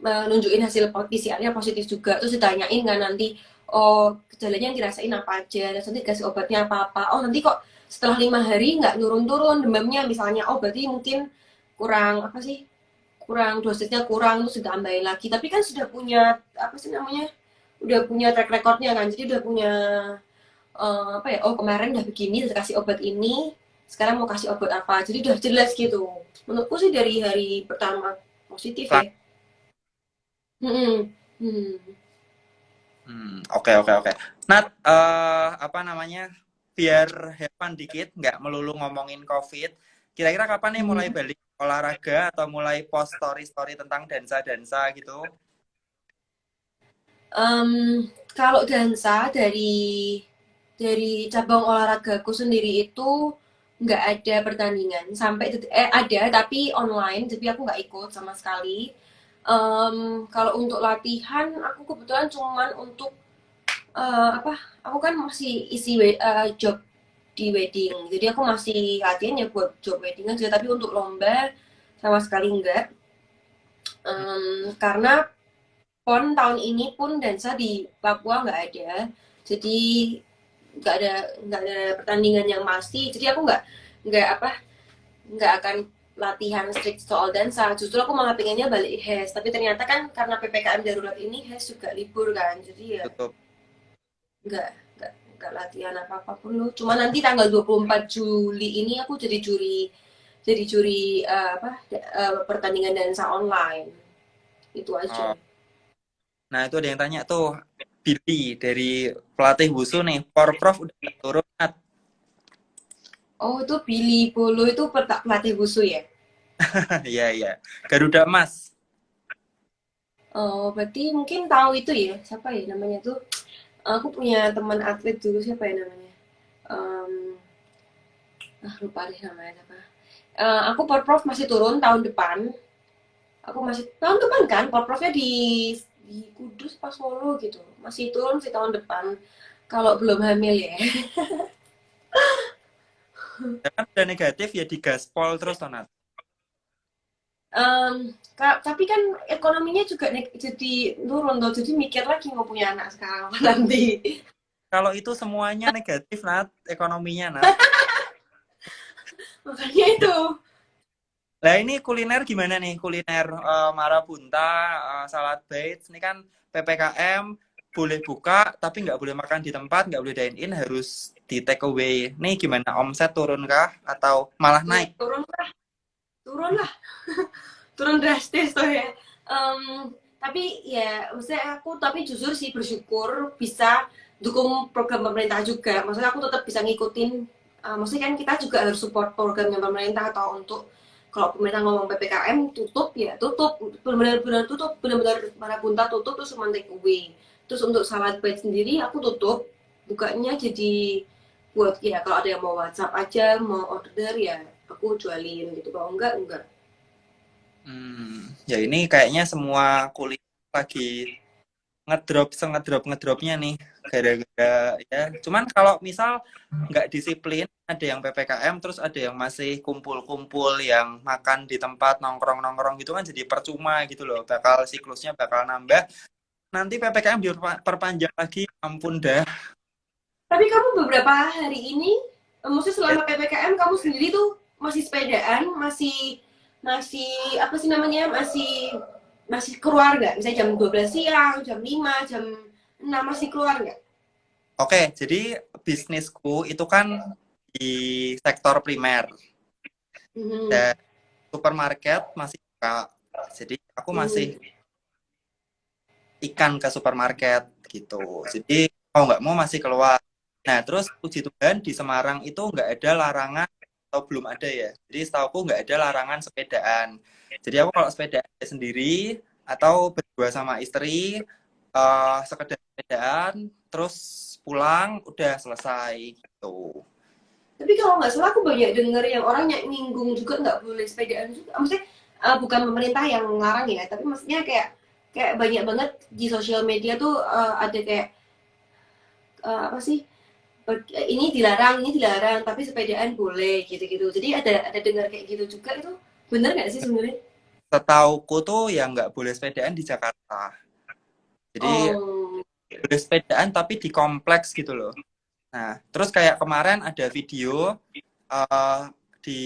nunjukin hasil PCR-nya positif juga, terus ditanyain kan nanti, oh gejalanya yang dirasain apa aja, terus nanti dikasih obatnya apa-apa. Oh nanti kok setelah 5 hari nggak turun-turun demamnya misalnya, oh berarti mungkin kurang apa sih, kurang dosisnya kurang, terus ditambahin lagi. Tapi kan sudah punya apa sih namanya, udah punya track recordnya kan, jadi udah punya apa ya, oh kemarin udah begini udah kasih obat ini, sekarang mau kasih obat apa, jadi udah jelas gitu. Menurutku sih dari hari pertama positif Lang- ya. Hmm. Hmm. oke. Nat, apa namanya? Biar hepan dikit, nggak melulu ngomongin COVID. Kira-kira kapan nih mulai Hmm. balik olahraga atau mulai post story-story tentang dansa-dansa gitu? Em, Kalau dansa dari cabang olahragaku sendiri itu nggak ada pertandingan sampai ada tapi online, tapi aku nggak ikut sama sekali. Kalau untuk latihan aku kebetulan cuman untuk apa, aku kan masih isi job di wedding, jadi aku masih latihan ya buat job wedding aja, tapi untuk lomba sama sekali enggak. Karena PON tahun ini pun dansa di Papua nggak ada, jadi nggak ada pertandingan yang pasti, jadi aku nggak apa, nggak akan latihan strict soal dansa. Justru aku malah pengennya balik HES, tapi ternyata kan karena PPKM darurat ini HES juga libur kan, jadi ya Tutup. nggak nggak latihan apa apapun loh. Cuma nanti tanggal 24 Juli ini aku jadi juri apa pertandingan dansa online itu aja. Oh. Nah, itu ada yang tanya tuh, Billy dari pelatih wusu nih, Porprov udah turun, Nat. Oh itu Billy Polo itu pelatih wusu ya? Iya, iya. Garuda Emas. Oh berarti mungkin tahu itu ya, siapa ya namanya tuh? Aku punya teman atlet dulu, siapa ya namanya? Em, Lupa deh namanya apa. Aku Porprov masih turun tahun depan. Aku masih tahun depan kan, Porprovnya di Kudus pas Solo gitu. Masih turun sih tahun depan. Kalau belum hamil ya. Ya kan udah negatif ya di gaspol terus, Nat. Tapi kan ekonominya juga jadi turun tuh, jadi mikir lagi mau punya anak sekarang apa nanti. Kalau itu semuanya negatif, Nat, ekonominya, Nat. Makanya itu. Lah ini kuliner gimana nih? Kuliner marabunta, salad bites, ini kan PPKM boleh buka tapi nggak boleh makan di tempat, nggak boleh dine in, harus di take away. Nih gimana? Omset turun kah atau malah Ya naik? turun lah, turun drastis tuh ya. Tapi ya maksudnya aku tapi jujur sih bersyukur bisa dukung program pemerintah juga, maksudnya aku tetap bisa ngikutin. Maksudnya kan kita juga harus support programnya pemerintah, atau untuk kalau pemerintah ngomong PPKM tutup ya tutup, benar-benar tutup, benar-benar Marabunta tutup, terus cuma take away. Terus untuk salad bite sendiri aku tutup, bukanya jadi buat ya kalau ada yang mau WhatsApp aja, mau order ya aku jualin gitu, kalau enggak. Ya ini kayaknya semua kuliner lagi ngedropnya nih gara-gara ya. Cuman kalau misal nggak disiplin, ada yang PPKM terus ada yang masih kumpul-kumpul yang makan di tempat nongkrong-nongkrong gitu kan jadi percuma gitu loh. Bakal siklusnya bakal nambah. Nanti PPKM diperpanjang lagi, ampun dah. Tapi kamu beberapa hari ini, maksudnya selama PPKM kamu sendiri tuh masih sepedaan, masih masih apa sih namanya, masih masih keluar nggak? Misalnya jam 12 siang, jam 5, jam 6 masih keluar nggak? Oke, jadi bisnisku itu kan di sektor primer Hmm. dan supermarket masih buka. Jadi aku masih Hmm. ikan ke supermarket gitu. Jadi mau nggak mau masih keluar. Nah, terus puji Tuhan di Semarang itu nggak ada larangan atau belum ada ya. Jadi setahuku nggak ada larangan sepedaan. Jadi aku kalau sepedaan sendiri atau berdua sama istri, sekedar sepedaan, terus pulang udah selesai gitu. Tapi kalau nggak salah aku banyak denger yang orang yang nyinggung juga nggak boleh sepedaan juga. Maksudnya bukan pemerintah yang ngelarang ya, tapi maksudnya kayak kayak banyak banget di sosial media tuh ada kayak apa sih, ini dilarang tapi sepedaan boleh gitu-gitu, jadi ada dengar kayak gitu juga. Itu bener nggak sih sebenarnya? Setauku tuh yang nggak boleh sepedaan di Jakarta. Jadi Oh, boleh sepedaan tapi di kompleks gitu loh. Nah, terus kayak kemarin ada video uh, di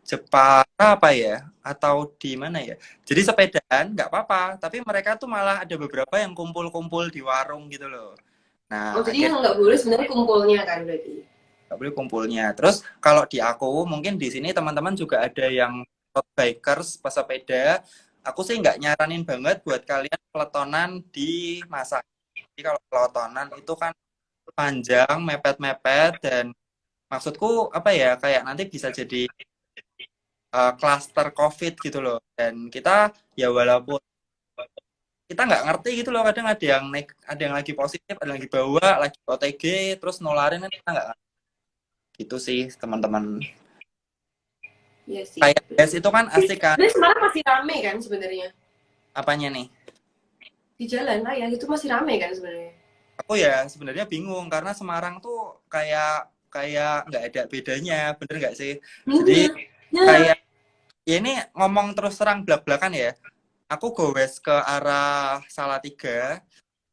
Jepara apa ya? Atau di mana ya? Jadi sepedaan nggak apa-apa, tapi mereka tuh malah ada beberapa yang kumpul-kumpul di warung gitu loh. oh, Nah, jadi yang akhirnya nggak boleh sebenarnya kumpulnya kan berarti. nggak boleh kumpulnya. Terus kalau di aku, mungkin di sini teman-teman juga ada yang road bikers, pesepeda. Aku sih nggak nyaranin banget buat kalian peletonan di masa. Jadi kalau peletonan itu kan panjang, mepet-mepet, dan maksudku apa ya, kayak nanti bisa jadi cluster COVID gitu loh. Dan kita ya walaupun kita nggak ngerti gitu loh, kadang ada yang naik, ada yang lagi positif, ada yang lagi bawa, lagi OTG, terus nularin kan kita nggak ngerti. Gitu sih teman-teman. Iya sih. Kayak guys itu kan asik kan, Sebenarnya Semarang masih rame kan sebenarnya, apanya nih? di jalan raya itu masih rame kan sebenarnya. Aku ya sebenarnya bingung karena Semarang tuh kayak kayak nggak ada bedanya, bener nggak sih? Jadi Mhm. Ya. kayak ya ini ngomong terus terang belak-belakan ya. Aku gowes ke arah Salatiga.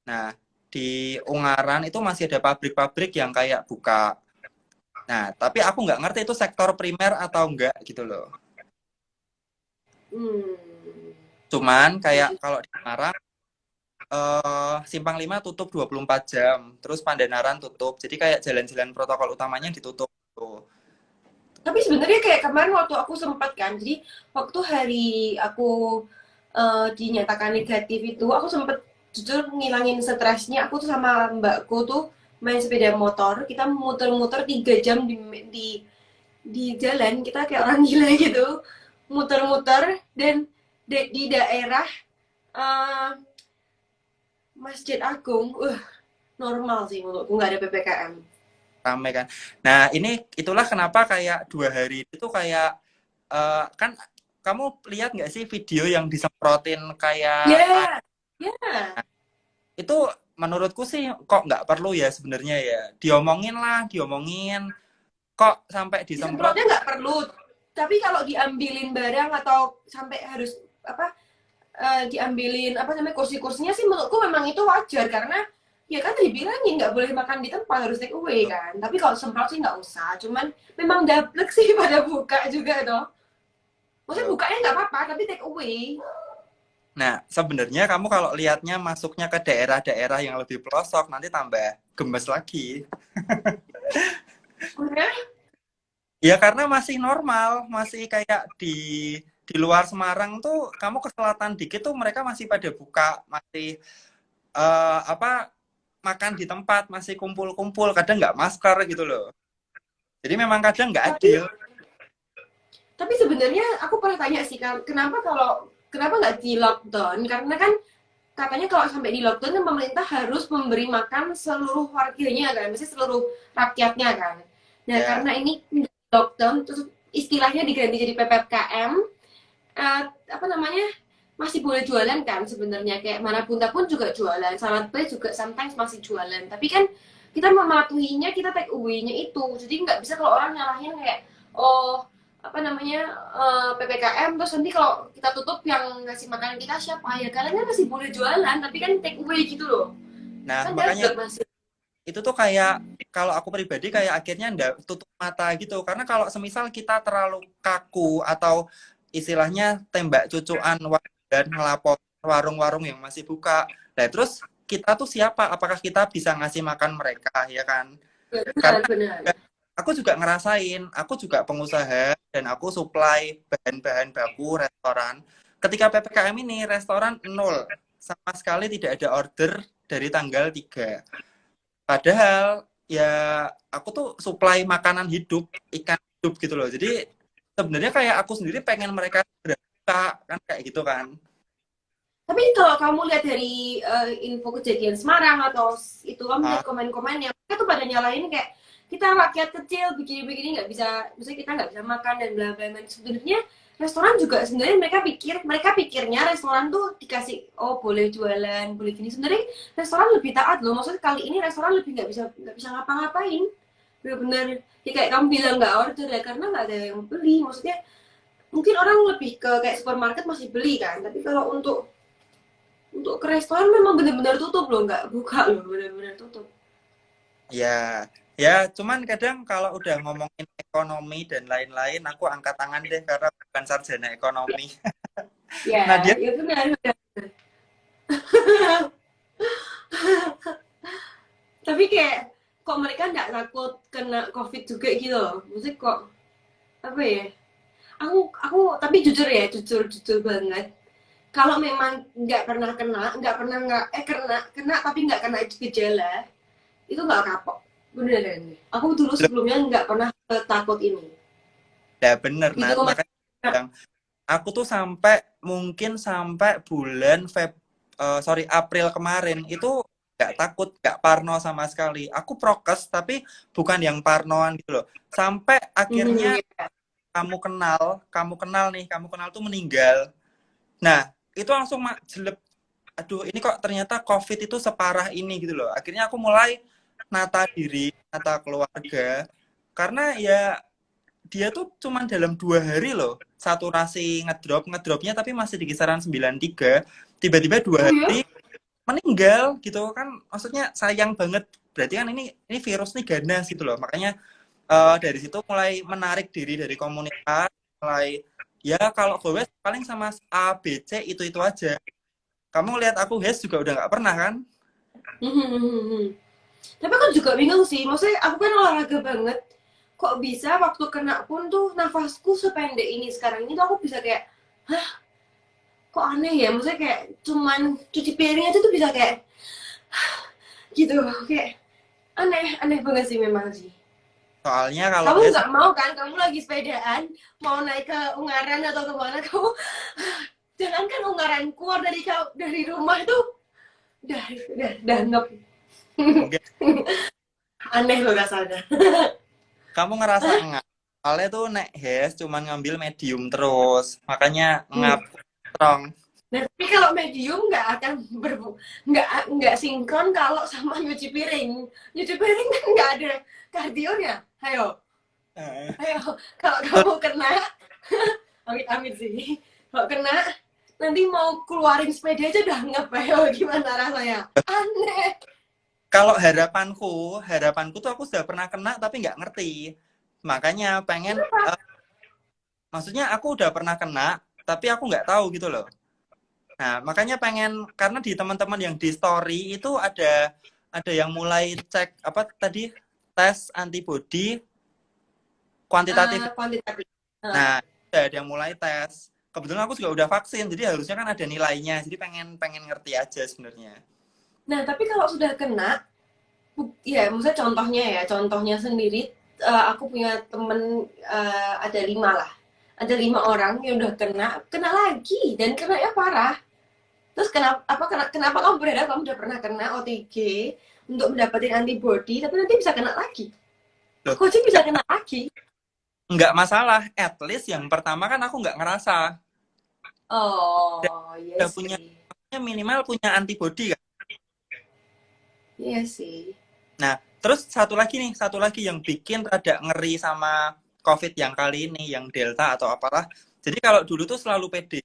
Nah, di Ungaran itu masih ada pabrik-pabrik yang kayak buka. Nah, tapi aku nggak ngerti itu sektor primer atau enggak gitu loh. Hmm. Cuman kayak kalau di Semarang Simpang 5 tutup 24 jam, terus Pandanaran tutup. Jadi kayak jalan-jalan protokol utamanya ditutup tuh. Tapi sebenarnya kayak kemarin waktu aku sempat kan, jadi waktu hari aku dinyatakan negatif itu, aku sempat jujur ngilangin stresnya. Aku tuh sama mbakku tuh main sepeda motor, kita muter-muter 3 jam di jalan, kita kayak orang gila gitu, muter-muter. Dan di daerah eh, Masjid Agung, normal sih menurutku, nggak ada PPKM. Rame kan. Nah, itulah kenapa kayak 2 hari itu kayak kan kamu lihat nggak sih video yang disemprotin kayak Ya, ya. itu menurutku sih kok nggak perlu ya sebenarnya ya. Diomongin lah, diomongin kok sampai disemprot. Disemprotnya nggak perlu. Tapi kalau diambilin barang atau sampai harus apa diambilin apa namanya kursi-kursinya sih menurutku memang itu wajar karena ya kan dibilangin nggak boleh makan di tempat harus take away kan. Tapi kalau semprot sih nggak usah. Cuman memang dablek sih pada buka juga toh. Maksudnya Tuh. bukanya nggak apa-apa tapi take away. Nah, sebenarnya kamu kalau lihatnya masuknya ke daerah-daerah yang lebih pelosok, nanti tambah gemes lagi. Udah. Ya karena masih normal, masih kayak di luar Semarang tuh, kamu ke selatan dikit tuh mereka masih pada buka, masih apa makan di tempat, masih kumpul-kumpul, kadang nggak masker gitu loh. Jadi memang kadang nggak Tapi adil. sebenarnya aku pernah tanya sih kenapa nggak di lockdown? Karena kan katanya kalau sampai di lockdown kan pemerintah harus memberi makan seluruh warganya kan, maksudnya seluruh rakyatnya kan. Nah Ya, karena ini lockdown terus istilahnya diganti jadi PPKM, apa namanya masih boleh jualan kan sebenarnya kayak mana Bunta pun juga jualan, Salad Play juga sometimes masih jualan. Tapi kan kita mematuhinya kita take away-nya itu, jadi nggak bisa kalau orang nyalahin kayak oh apa namanya PPKM terus nanti kalau kita tutup yang ngasih makanan kita siapa ya kalian kan masih boleh jualan tapi kan take away gitu loh nah kan makanya dapat masih. itu tuh kayak kalau aku pribadi kayak akhirnya ndak tutup mata gitu. Karena kalau semisal kita terlalu kaku atau istilahnya tembak cucuan dan ngelapor warung-warung yang masih buka. Nah, terus kita tuh siapa? Apakah kita bisa ngasih makan mereka ya kan? Karena Benar-benar. aku juga ngerasain, aku juga pengusaha dan aku supply bahan-bahan baku restoran. Ketika PPKM ini restoran nol, sama sekali tidak ada order dari tanggal 3. Padahal ya aku tuh supply makanan hidup, ikan hidup gitu loh. Jadi sebenarnya kayak aku sendiri pengen mereka berbuka kan kayak gitu kan. Tapi kalau kamu lihat dari info kejadian Semarang atau itu kamu Ah, lihat komen-komennya, mereka tuh pada nyalahin kayak kita rakyat kecil begini-begini nggak bisa, misalnya kita nggak bisa makan dan bla bla bla. Sebenarnya restoran juga sebenarnya mereka pikirnya restoran tuh dikasih oh boleh jualan boleh gini. Sebenarnya restoran lebih taat loh. Maksudnya kali ini restoran lebih nggak bisa ngapa-ngapain. Bener-bener ya kayak kamu bilang nggak order ya karena nggak ada yang beli. Maksudnya mungkin orang lebih ke kayak supermarket masih beli kan. Tapi kalau untuk ke restoran memang benar-benar tutup loh, nggak buka loh, benar-benar tutup. ya, ya cuman kadang kalau udah ngomongin ekonomi dan lain-lain, aku angkat tangan deh karena bukan sarjana ekonomi. Nah Ya, dia ya benar. Tapi kayak kok mereka nggak takut kena COVID juga gitu loh. Maksudnya kok apa ya? Aku tapi jujur ya, jujur banget. Kalau memang nggak pernah nggak kena tapi nggak kena gejala, itu nggak kapok. Beneran. Aku dulu sebelumnya nggak pernah takut ini. ya bener Gitu Nat, kok. makanya bilang, aku tuh sampai mungkin sampai bulan sorry April kemarin itu nggak takut, nggak parno sama sekali. Aku prokes tapi bukan yang parnoan gitu loh. Sampai akhirnya Ya. kamu kenal tuh meninggal. Nah, itu langsung jelek. Aduh, ini kok ternyata COVID itu separah ini gitu loh. Akhirnya aku mulai nata diri, nata keluarga. Karena ya dia tuh cuman dalam 2 hari loh. Saturasi ngedropnya tapi masih di kisaran 93. Tiba-tiba dua Oh ya? hari meninggal gitu kan. Maksudnya sayang banget. Berarti kan ini virus nih ganas gitu loh. Makanya dari situ mulai menarik diri dari komunitas, mulai ya kalau gue paling sama A, B, C itu aja. Kamu lihat aku Hes juga udah nggak pernah kan? Tapi aku juga bingung sih, maksudnya aku kan olahraga banget, kok bisa waktu kena pun tuh nafasku sependek ini sekarang ini tuh aku bisa kayak, hah kok aneh ya, maksudnya kayak cuman cuci piring aja tuh bisa kayak gitu, kayak aneh banget sih memang sih. Soalnya kalau Kamu Hes nggak mau kan, kamu lagi sepedaan, mau naik ke Ungaran atau kemana, kamu jangan kan Ungaran keluar dari rumah tuh, udah ngep. enggak, Aneh loh rasanya. kamu ngerasa ngap. Soalnya tuh naik Hes cuman ngambil medium terus, makanya ngap strong. Nah, tapi kalau medium nggak akan nggak sinkron kalau sama nyuci piring. Nyuci piring kan nggak ada kardionya. Ayo. Nah, Ayo, kalau terus kamu kena, amit-amit sih. Kalau kena, nanti mau keluarin sepeda aja udah ngepe. Gimana rasanya? Aneh. kalau harapanku tuh aku sudah pernah kena tapi nggak ngerti. Makanya pengen, Kenapa? maksudnya aku udah pernah kena tapi aku nggak tahu gitu loh. Nah, makanya pengen, karena di teman-teman yang di story itu ada yang mulai cek apa tadi, tes antibody kuantitatif. Kuantitatif. Nah. Nah, ada yang mulai tes. Kebetulan aku juga udah vaksin, jadi harusnya kan ada nilainya. Jadi pengen pengen ngerti aja sebenarnya. Nah, tapi kalau sudah kena, ya maksudnya contohnya sendiri, aku punya temen, ada 5 lah. Ada 5 orang yang udah kena lagi dan kena ya parah. Terus kenapa kamu berharap kamu udah pernah kena OTG untuk mendapatkan antibody, tapi nanti bisa kena lagi? Loh, Aku aja bisa kena lagi. nggak masalah. At least yang pertama kan aku nggak ngerasa. Dan Oh, iya udah punya, sih. minimal punya antibody kan. Iya sih. Nah, terus satu lagi yang bikin rada ngeri sama COVID yang kali ini, yang Delta atau apalah. Jadi kalau dulu tuh selalu pede.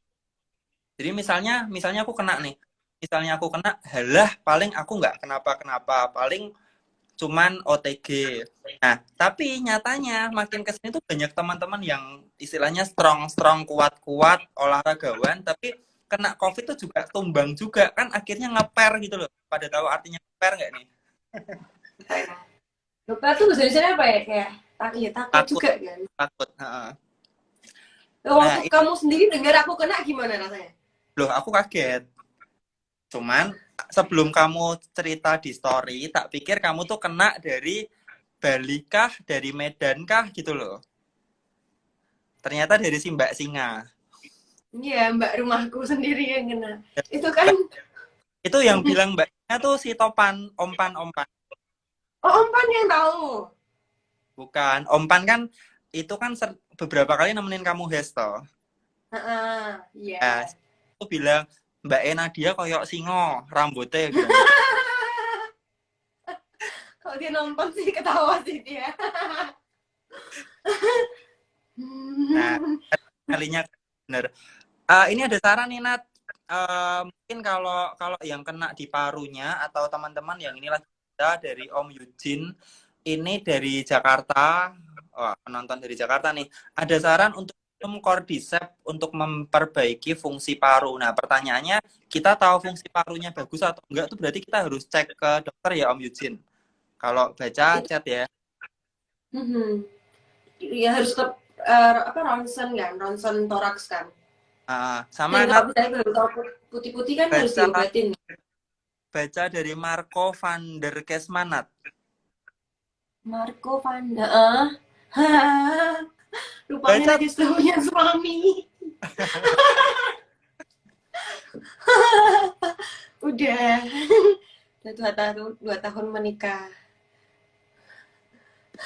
Jadi misalnya aku kena nih. Misalnya aku kena, halah paling aku nggak kenapa-kenapa. Paling cuman OTG. Nah, tapi nyatanya makin kesini tuh banyak teman-teman yang istilahnya strong-strong, kuat-kuat, olahragawan, tapi kena COVID tuh juga tumbang juga. Kan akhirnya ngeper gitu loh. Pada tahu artinya ngeper nggak nih? Lupa tuh bahasa Indonesia apa ya? Kayak ya, takut Takut, juga kan. takut. Heeh. Waktu Nah, kamu sendiri dengar aku kena gimana rasanya? loh aku kaget. Cuman sebelum kamu cerita di story, tak pikir kamu tuh kena dari Bali kah, dari Medan kah gitu loh. Ternyata dari si Mbak Singa. Iya, mbak rumahku sendiri yang kena. Itu kan, Itu yang bilang Mbaknya tuh si Topan, Ompan. oh Om Pan yang tahu. Bukan, Ompan kan itu kan beberapa kali nemenin kamu Hesto. Iya. Nah, aku bilang, Mbak Nadia koyok singo, rambutnya bilang gitu. Kalau dia nonton sih ketawa sih dia. Nah, kalinya bener. Ini ada saran nih Nat. Mungkin kalau kalau yang kena di parunya atau teman-teman yang ini lagi kita dari Om Yujin, ini dari Jakarta, penonton dari Jakarta nih, ada saran untuk minum Cordyceps untuk memperbaiki fungsi paru. Nah, pertanyaannya, kita tahu fungsi parunya bagus atau enggak tuh berarti kita harus cek ke dokter ya Om Yujin. Kalau baca Itu, chat ya. ya harus ke apa ronsen kan, ronsen toraks kan. Dan Sama kalau Nat, misalnya baru tahu putih-putih kan harus baca diobatin. baca dari Marco van der Kesmanat. Marco van der, rupanya Baca. Nadia sudah punya suami. Udah. Udah 2 tahun menikah.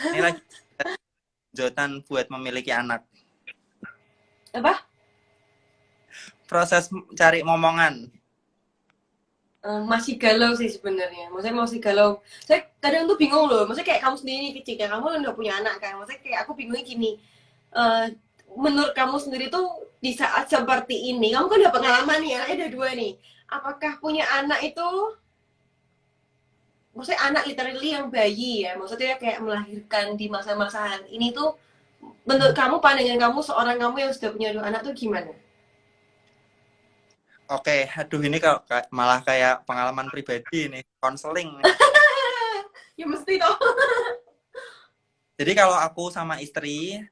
Ini lagi jotan buat memiliki anak. Apa? Proses cari momongan. Masih galau sih sebenarnya. Maksudnya masih galau. Saya kadang tuh bingung loh. Maksudnya kayak kamu sendiri kecil, kayak kamu udah punya anak kan. Maksudnya kayak aku bingungnya gini. eh, Menurut kamu sendiri tuh di saat seperti ini, kamu kan udah pengalaman nih, anaknya ada 2 nih. Apakah punya anak itu, maksudnya anak literally yang bayi ya, maksudnya kayak melahirkan di masa-masa ini tuh, menurut kamu, pandangan kamu, seorang kamu yang sudah punya 2 anak tuh gimana? Oke, aduh ini kalau malah kayak pengalaman pribadi nih, konseling. Ya mesti toh. Jadi kalau aku sama istri,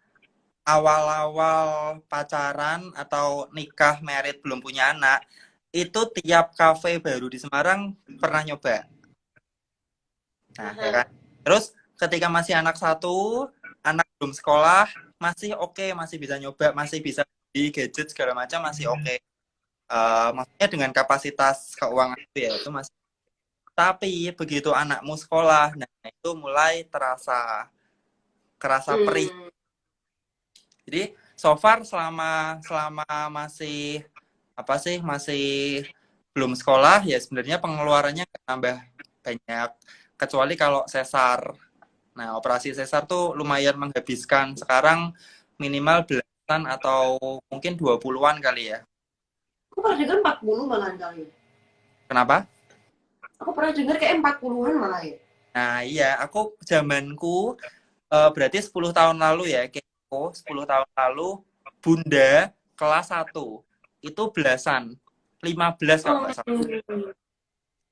awal-awal pacaran atau nikah, merit, belum punya anak, itu tiap kafe baru di Semarang pernah nyoba. Nah, ya kan? Terus ketika masih anak satu, anak belum sekolah, masih oke, masih bisa nyoba, masih bisa di gadget segala macam, masih oke. Maksudnya dengan kapasitas keuangan itu ya, itu masih. Tapi begitu anakmu sekolah, nah itu mulai kerasa perih. Hmm. Jadi so far selama selama masih apa sih masih belum sekolah ya sebenarnya pengeluarannya nggak nambah banyak kecuali kalau sesar. Nah, operasi sesar tuh lumayan menghabiskan. Sekarang minimal belasan atau mungkin 20-an kali ya. Aku pernah dengar 40 malahan kali. Kenapa? Aku pernah dengar kayak 40-an malah ya. Nah, iya, aku zamanku berarti 10 tahun lalu ya, kayak aku 10 tahun lalu Bunda kelas 1 itu belasan, 15 kalau Oh, nggak salah.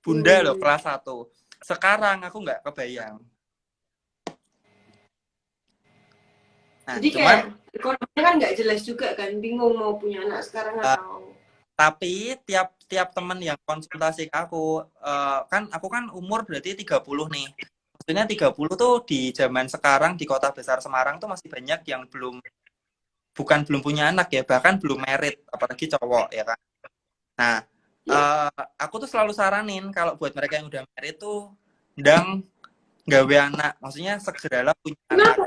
Bunda loh kelas 1. Sekarang aku nggak kebayang. Nah, jadi cuman kayak ekonominya kan nggak jelas juga kan, bingung mau punya anak sekarang eh, atau. tapi tiap temen yang konsultasi ke aku, kan aku kan umur berarti 30 nih. Maksudnya 30 tuh di zaman sekarang di kota besar Semarang tuh masih banyak yang bukan belum punya anak ya, bahkan belum merit, apalagi cowok ya kan. Nah, Ya, aku tuh selalu saranin kalau buat mereka yang udah merit tuh ndang gawe anak. Maksudnya segeralah punya anak. kenapa?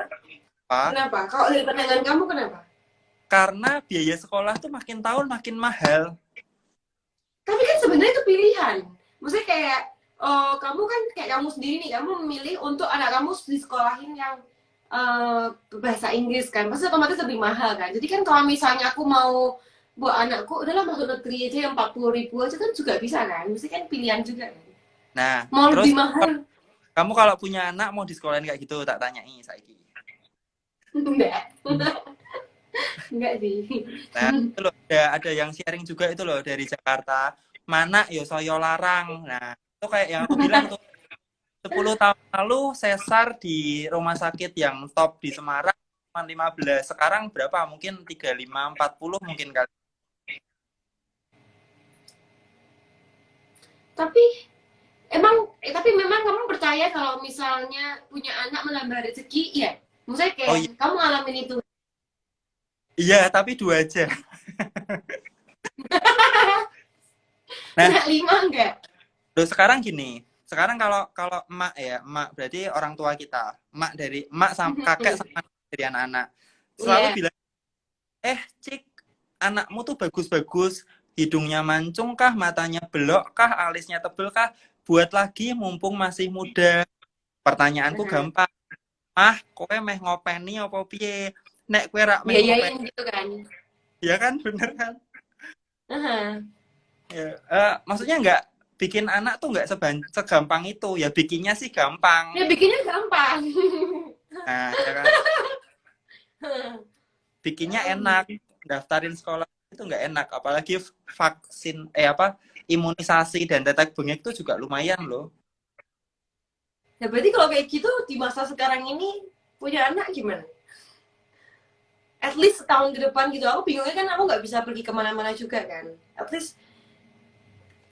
Apa? Kenapa? Kalau dari pandangan kamu kenapa? Karena biaya sekolah tuh makin tahun makin mahal. Tapi kan sebenarnya itu pilihan. Maksudnya kayak kamu kan kayak kamu sendiri nih, kamu memilih untuk anak kamu disekolahin yang bahasa Inggris kan, pasti otomatis lebih mahal kan. Jadi kan kalau misalnya aku mau buat anakku, udahlah masuk negeri aja yang 40.000 aja kan juga bisa kan. Mesti kan pilihan juga kan. Nah, Mau terus lebih mahal? kamu kalau punya anak mau di sekolahin kayak gitu tak tanyai saiki. Enggak. Enggak sih. Nah, itu loh ada yang sharing juga itu loh dari Jakarta. Mana yo soyo larang. Nah, itu kayak yang aku bilang tuh 10 tahun lalu sesar di rumah sakit yang top di Semarang cuma 15. Sekarang berapa? Mungkin 35, 40 mungkin kali. Tapi tapi memang kamu percaya kalau misalnya punya anak menambah rezeki, ya? Maksudnya Oh kayak iya, kamu ngalamin itu. iya tapi dua aja. Nah, Anak lima enggak? terus sekarang gini. Sekarang kalau kalau emak ya, emak berarti orang tua kita. Emak dari emak sama kakek sama dari anak-anak. Selalu Iya. bilang, Cik, anakmu tuh bagus-bagus, hidungnya mancung kah, matanya belok kah, alisnya tebel kah, buat lagi mumpung masih muda. Pertanyaanku gampang, kowe meh ngopeni apa piye? Nek kowe rak meh ngopeni, Biayain gitu kan. ya kan, bener kan? Aha. Ya, maksudnya nggak bikin anak tuh nggak segampang itu. Ya bikinnya sih gampang. Ya bikinnya gampang. Nah, ya kan? Bikinnya Oh enak, gitu. daftarin sekolah itu nggak enak, apalagi vaksin imunisasi dan tetek bengek itu juga lumayan loh. Nah berarti kalau kayak gitu di masa sekarang ini punya anak gimana? At least setahun ke depan gitu. Aku bingungnya kan aku nggak bisa pergi kemana-mana juga kan. At least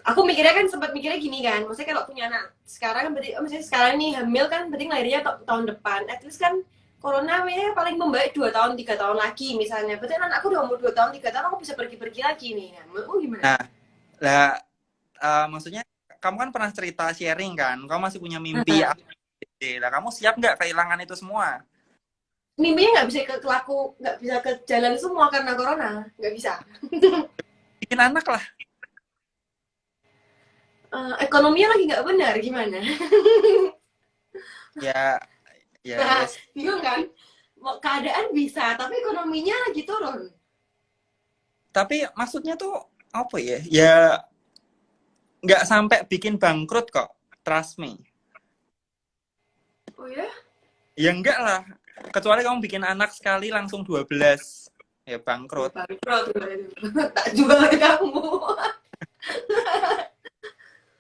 aku mikirnya kan sempat mikirnya gini kan. Maksudnya kalau punya anak sekarang kan berarti, misalnya sekarang nih hamil kan berarti lahirnya tahun depan. At least kan corona ya paling membaik 2 tahun 3 tahun lagi misalnya. Berarti kan aku udah umur 2 tahun 3 tahun aku bisa pergi-pergi lagi nih. Nah, menurutmu gimana? Nah, lah maksudnya kamu kan pernah cerita sharing kan, kamu masih punya mimpi A, B, C. Lah kamu siap nggak kehilangan itu semua? Mimpinya nggak bisa ke laku, nggak bisa ke jalan semua karena corona, nggak bisa. Bikin anak lah. Ekonominya lagi nggak benar gimana? Ya, ya, Nah, yes. bingung kan? Keadaan bisa, tapi ekonominya lagi turun. Tapi maksudnya tuh apa ya? Ya nggak sampai bikin bangkrut kok. Trust me. Oh ya? Ya enggak lah. Kecuali kamu bikin anak sekali langsung 12. Ya Ya bangkrut. bangkrut. Tak jual ke kamu.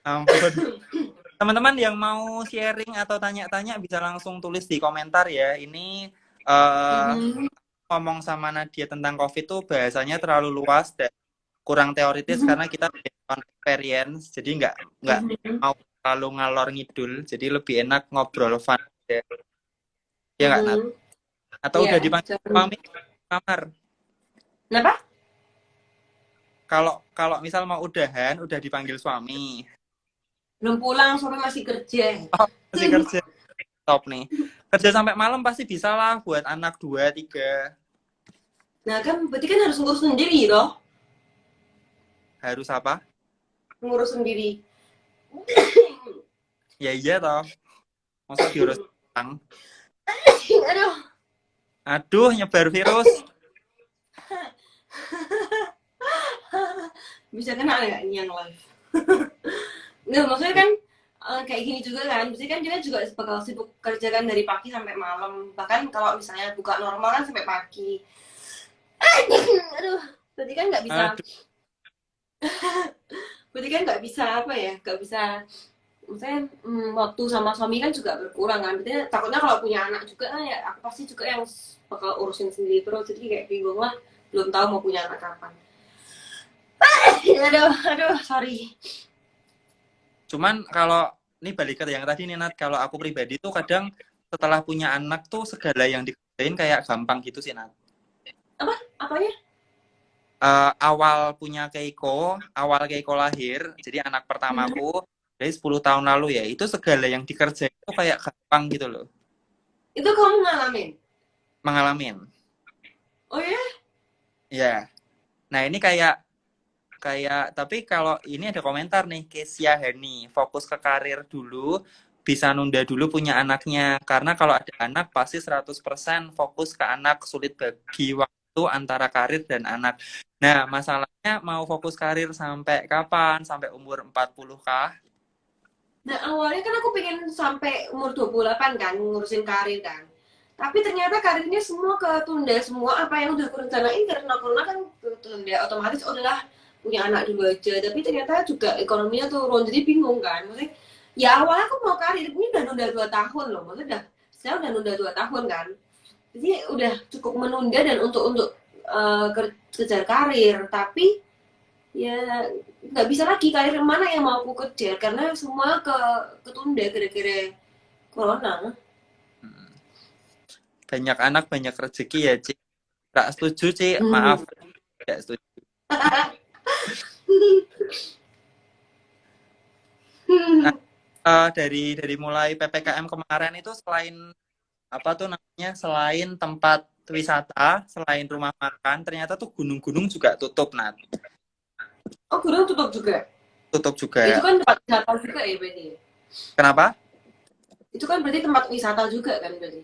Ampun. Teman-teman yang mau sharing atau tanya-tanya bisa langsung tulis di komentar ya. Ini uh, Mhm. ngomong sama Nadia tentang COVID tuh bahasanya terlalu luas dan kurang teoritis karena kita on experience, jadi nggak Mhm. mau terlalu ngalor ngidul, jadi lebih enak ngobrol fun aja. Ya nggak Nat? Mhm. Atau Iya, udah dipanggil jangan. suami kamar? Kenapa? Kalau kalau misal mau udahan, udah dipanggil suami. Belum pulang, suami masih kerja. Oh, masih kerja top nih. Kerja sampai malam pasti bisa lah buat anak 2, 3. Nah kan berarti kan harus ngurus sendiri loh. Harus apa? Ngurus sendiri. Ya iya toh. Masa diurus. Ang. Aduh, Aduh, nyebar virus. bisa kena nggak ini yang live? Nggak, maksudnya kan kayak gini juga kan, maksudnya kan kita juga bakal sibuk kerjakan dari pagi sampai malam, bahkan kalau misalnya buka normal kan sampai pagi. Aduh, berarti kan nggak bisa, Aduh, berarti kan nggak bisa apa ya, nggak bisa, maksudnya waktu sama suami kan juga berkurang kan, berarti takutnya kalau punya anak juga kan ya aku pasti juga yang bakal urusin sendiri terus, jadi kayak bingung lah, belum tahu mau punya anak kapan. Aduh, aduh, sorry. cuman kalau ini balik ke yang tadi nih Nat, kalau aku pribadi tuh kadang setelah punya anak tuh segala yang dikerjain kayak gampang gitu sih Nat. Apa? Apanya? Awal Keiko lahir, jadi anak pertamaku dari 10 tahun lalu ya, itu segala yang dikerjain itu kayak gampang gitu loh, Itu kamu ngalamin? mengalamin. Oh ya? Ya. Nah, ini kayak kayak tapi kalau ini ada komentar nih, Kesia Hani, fokus ke karir dulu, bisa nunda dulu punya anaknya. Karena kalau ada anak pasti 100% fokus ke anak, sulit bagi waktu antara karir dan anak. Nah, masalahnya mau fokus karir sampai kapan? Sampai umur 40 kah? Nah, awalnya kan aku pengen sampai umur 28 kan, ngurusin karir kan. Tapi ternyata karirnya semua ketunda, semua apa yang udah aku rencanain karena corona kan ketunda. Otomatis udahlah punya anak dulu aja. Tapi ternyata juga ekonominya turun, jadi bingung kan. Maksudnya, ya awalnya aku mau karir, ini udah nunda 2 tahun loh. Maksudnya saya udah nunda 2 tahun kan. Jadi udah cukup menunda dan untuk kejar karir. Tapi ya nggak bisa lagi karir mana yang mau aku kejar karena semua ketunda gara-gara corona. Banyak anak, banyak rezeki ya, Ci. Nggak setuju, Ci. Maaf, nggak setuju. Nah, dari mulai PPKM kemarin itu selain apa tuh namanya, selain tempat wisata, selain rumah makan, ternyata tuh gunung-gunung juga tutup, Nat. Oh, gunung tutup juga. Tutup Itu juga. kan tempat wisata juga ya berarti. Kenapa? Itu kan berarti tempat wisata juga kan berarti.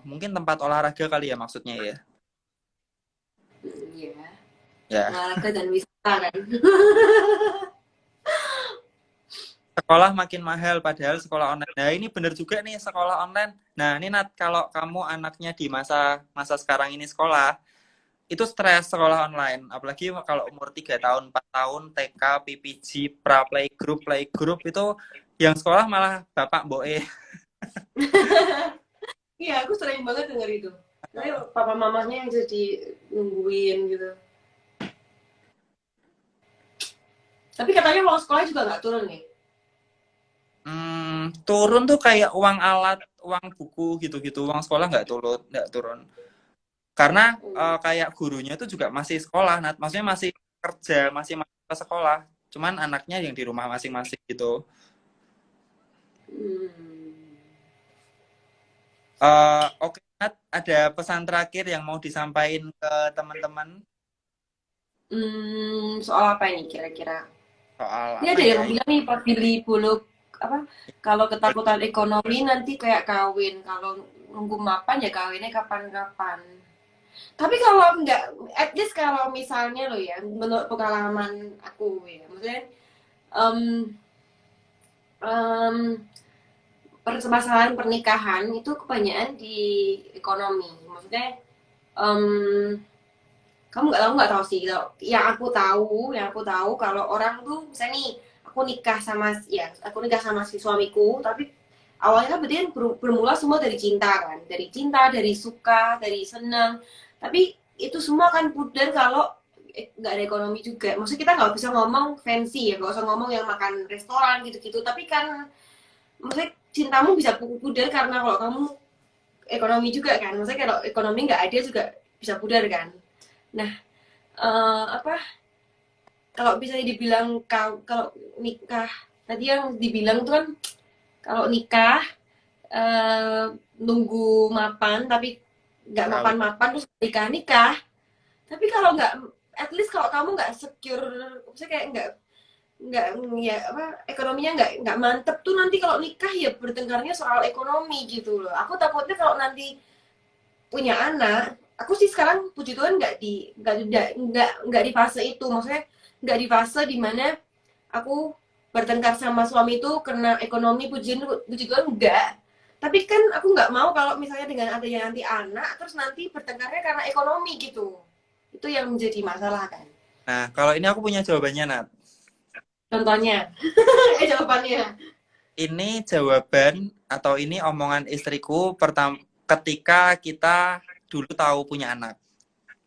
Mungkin tempat olahraga kali ya maksudnya ya. Iya. Ya. Olahraga dan wisata kan. Sekolah makin mahal padahal sekolah online. Nah, ini bener juga nih sekolah online. Nah, ini Nat, kalau kamu anaknya di masa masa sekarang ini sekolah, itu stres sekolah online. Apalagi kalau umur 3 tahun, 4 tahun, TK, PPG, pra playgroup itu yang sekolah malah bapak boe. Iya, aku sering banget denger itu. Tapi papa mamanya yang jadi nungguin gitu. Tapi katanya uang sekolah juga nggak turun nih. Turun tuh kayak uang alat, uang buku gitu-gitu. Uang sekolah nggak turun. Karena kayak gurunya itu juga masih sekolah, Nat. Maksudnya masih kerja, masih masuk ke sekolah. Cuman anaknya yang di rumah masing-masing gitu. Hmm. Oke, Nat, ada pesan terakhir yang mau disampaikan ke teman-teman Soal apa ini kira-kira? soal Ini apa ada ya? yang bilang nih Pak Billy Buluk apa kalau ketakutan ekonomi nanti kayak kawin, kalau nunggu mapan ya kawinnya kapan-kapan. Tapi kalau enggak, at least kalau misalnya loh ya, menurut pengalaman aku ya, maksudnya um, um, permasalahan pernikahan itu kebanyakan di ekonomi. Maksudnya um, kamu nggak tahu sih. Yang aku tahu kalau orang tuh misalnya nih aku nikah sama si suamiku, tapi awalnya kan berarti kan bermula semua dari cinta kan, dari suka, dari senang. Tapi itu semua kan pudar kalau nggak ada ekonomi juga. Maksudnya kita nggak bisa ngomong fancy ya, nggak usah ngomong yang makan restoran gitu-gitu. Tapi kan maksudnya cintamu bisa pudar karena kalau kamu ekonomi juga kan. Maksudnya kalau ekonomi nggak ada juga bisa pudar kan. Nah, apa kalau bisa dibilang kalau nikah tadi yang dibilang tuh kan kalau nikah nunggu mapan tapi nggak Kawin. mapan-mapan terus nikah tapi kalau nggak at least kalau kamu nggak secure maksudnya kayak nggak nggak ya apa ekonominya nggak mantep tuh nanti kalau nikah ya bertengkarnya soal ekonomi gitu loh. Aku takutnya kalau nanti punya anak, aku sih sekarang puji Tuhan nggak di fase itu, maksudnya nggak di fase dimana aku bertengkar sama suami itu karena ekonomi, puji Tuhan enggak. Tapi kan aku nggak mau kalau misalnya dengan adanya nanti anak terus nanti bertengkarnya karena ekonomi gitu, itu yang menjadi masalah kan. Nah, kalau ini aku punya jawabannya, Nat. Contohnya jawabannya. Ini jawaban atau ini omongan istriku ketika kita dulu tahu punya anak.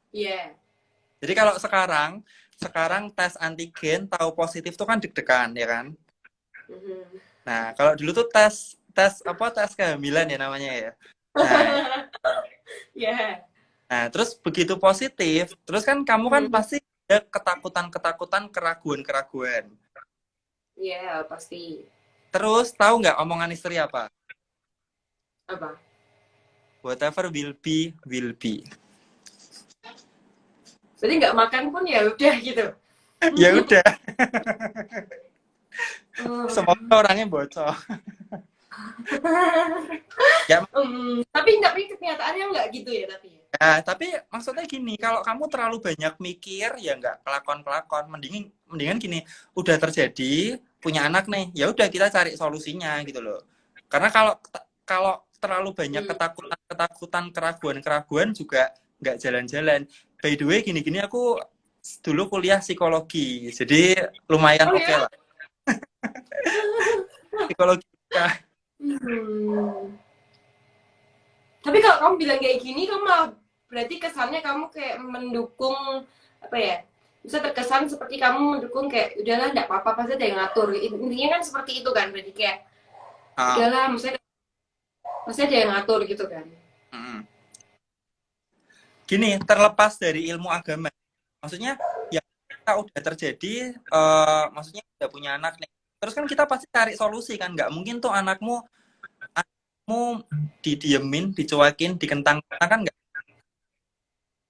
Iya. Yeah. Jadi kalau sekarang tes antigen tahu positif tuh kan deg-degan ya kan. Nah, kalau dulu tuh tes kehamilan ya namanya ya. Nah, Yeah. nah terus begitu positif, terus kan kamu kan pasti ada ketakutan-ketakutan, keraguan-keraguan. Iya, pasti. Terus tahu nggak omongan istri apa? Apa? Whatever will be, will be. Berarti nggak makan pun ya udah gitu. Ya udah, Oh. semoga orangnya bocor. Ya, tapi kenyataannya nggak gitu ya tapi. nah, tapi maksudnya gini, kalau kamu terlalu banyak mikir ya nggak kelakon-kelakon. Mendingan gini, udah terjadi punya anak nih, ya udah kita cari solusinya gitu loh. Karena kalau kalau terlalu banyak ketakutan, keraguan-keraguan juga nggak jalan-jalan. By the way, gini-gini aku dulu kuliah psikologi, jadi lumayan Oh, oke ya? lah. Psikologi. Tapi kalau kamu bilang kayak gini, kamu malah berarti kesannya kamu kayak mendukung apa ya? Bisa terkesan seperti kamu mendukung kayak udahlah nggak apa-apa pasti ada yang ngatur. Intinya kan seperti itu kan, berarti kayak udahlah, maksudnya pasti ada yang ngatur gitu kan. Gini, terlepas dari ilmu agama, maksudnya ya kita udah terjadi, maksudnya udah punya anak nih, terus kan kita pasti cari solusi kan, nggak mungkin tuh anakmu didiemin, dicuekin, dikentang-kentang kan nggak.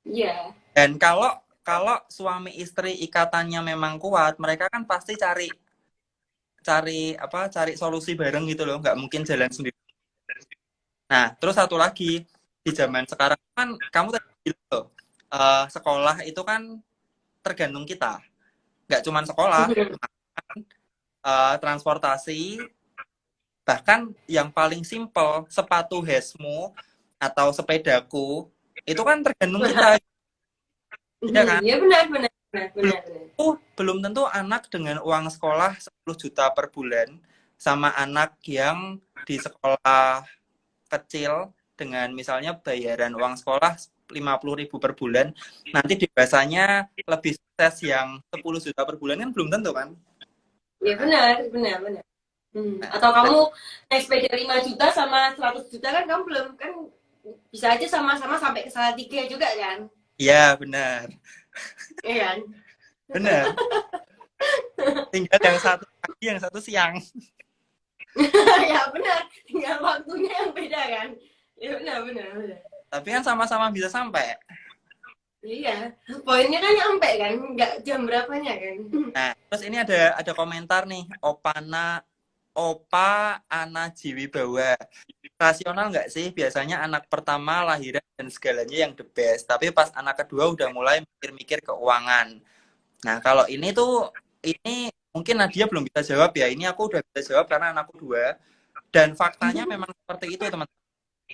Iya. Dan kalau suami istri ikatannya memang kuat, mereka kan pasti cari solusi bareng gitu loh, nggak mungkin jalan sendiri. Nah, terus satu lagi, di zaman sekarang kan kamu tadi bilang loh, sekolah itu kan tergantung kita, nggak cuma sekolah, transportasi, bahkan yang paling simpel sepatu Hesmu atau sepedaku itu kan tergantung kita, ya kan? Iya benar. Belum tentu anak dengan uang sekolah 10 juta per bulan sama anak yang di sekolah kecil dengan misalnya bayaran uang sekolah 50.000 per bulan, nanti dewasanya lebih sukses yang 10 juta per bulan kan belum tentu kan? Iya benar. Atau kamu naik sepeda 5 juta sama 100 juta kan kamu belum kan bisa aja sama-sama sampai ke Salatiga juga kan? Iya benar. Iya kan? Benar. Tinggal yang satu pagi, yang satu siang. Ya benar, tinggal waktunya yang beda kan? Ya benar. Tapi kan sama-sama bisa sampai. Iya, poinnya kan nyampe kan, nggak jam berapanya kan? Nah, terus ini ada komentar nih, Opa Ana Jiwibawa. Rasional nggak sih? Biasanya anak pertama lahiran dan segalanya yang the best. Tapi pas anak kedua udah mulai mikir-mikir keuangan. Nah, kalau ini mungkin Nadia belum bisa jawab ya. Ini aku udah bisa jawab karena anakku 2. Dan faktanya memang seperti itu, teman-teman.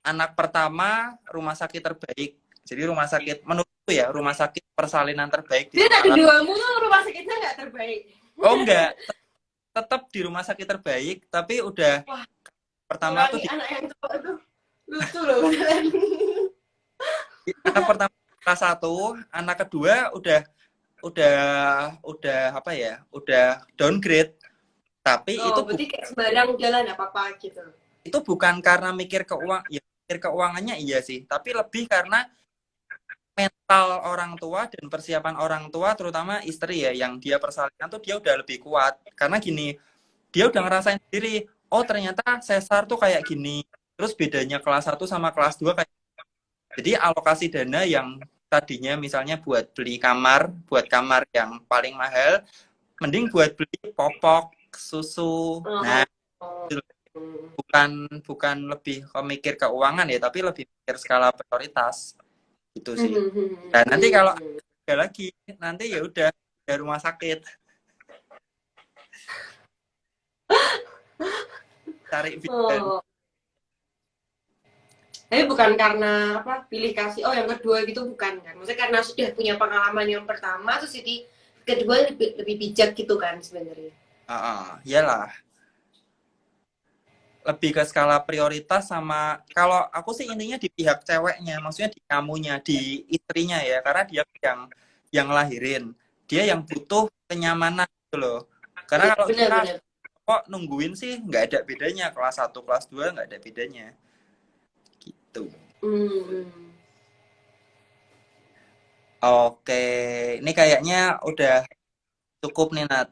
Anak pertama rumah sakit terbaik. Jadi rumah sakit, menurutku ya, rumah sakit persalinan terbaik di Dia tak Semarang. keduamu tuh rumah sakitnya nggak terbaik. Oh enggak, tetap di rumah sakit terbaik, tapi udah pertama tuh anak yang tua tuh lucu loh. anak pertama kelas 1, anak kedua udah apa ya? Udah downgrade. Tapi itu berarti kayak sembarang jalan apa-apa gitu. Itu bukan karena mikir keuangannya iya sih, tapi lebih karena mental orang tua dan persiapan orang tua, terutama istri ya, yang dia persalinan tuh dia udah lebih kuat. Karena gini, dia udah ngerasain sendiri, oh ternyata sesar tuh kayak gini. Terus bedanya kelas 1 sama kelas 2 kayak. Jadi alokasi dana yang tadinya misalnya buat beli kamar, buat kamar yang paling mahal, mending buat beli popok, susu. Nah, Oh. itu bukan bukan lebih mikir keuangan ya, tapi lebih mikir skala prioritas gitu sih. Dan nanti kalau ada lagi, nanti ya udah dari rumah sakit cari bidan. Oh. Tapi bukan karena apa pilih kasih oh yang kedua gitu bukan kan? Maksudnya karena sudah punya pengalaman yang pertama terus jadi kedua lebih bijak gitu kan sebenarnya. Iyalah, lebih ke skala prioritas sama kalau aku sih intinya di pihak ceweknya, maksudnya di kamunya, di istrinya ya, karena dia yang lahirin, dia yang butuh kenyamanan gitu loh. Karena Iya, kalau kita benar-benar. kok nungguin sih nggak ada bedanya, kelas 1 kelas 2 nggak ada bedanya gitu. Hmm. Oke, ini kayaknya udah cukup nih Nat.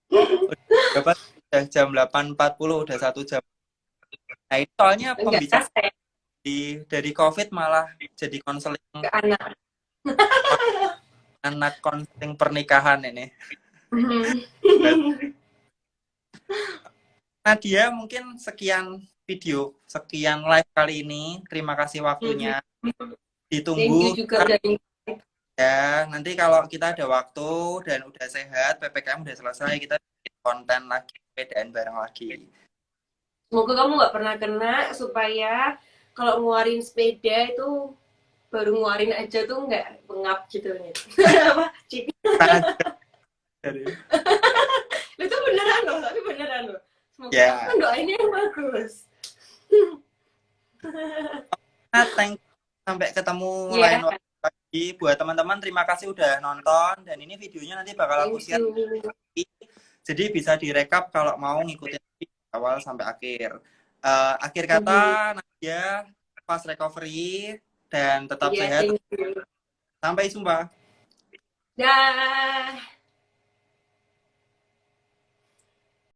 Udah berapa? Udah jam 8.40, udah 1 jam. Nah, itu soalnya Enggak pembicaraan selesai dari COVID malah jadi konseling ke anak. anak, konseling pernikahan ini. Nadia, mungkin sekian video, sekian live kali ini. Terima kasih waktunya. Thank you Ditunggu juga udah ya. Nanti kalau kita ada waktu dan udah sehat, PPKM udah selesai, kita bikin konten lagi, sepedaan bareng lagi. semoga kamu nggak pernah kena supaya kalau ngeluarin sepeda itu baru ngeluarin aja tuh nggak bengap gitu nih. Apa? Cik. Tangan juga dari Itu beneran loh, tapi beneran loh. Semoga kamu ya. kan doainnya yang bagus. Nah, thank you. Sampai ketemu lain Ya, waktu lagi. Buat teman-teman, terima kasih udah nonton. Dan ini videonya nanti bakal aku thank share. you. Jadi bisa direkap kalau mau ngikutin dari awal sampai akhir. Akhir kata, Nadia, pas recovery, dan tetap Iya, sehat. thank you. Sampai jumpa. Dah.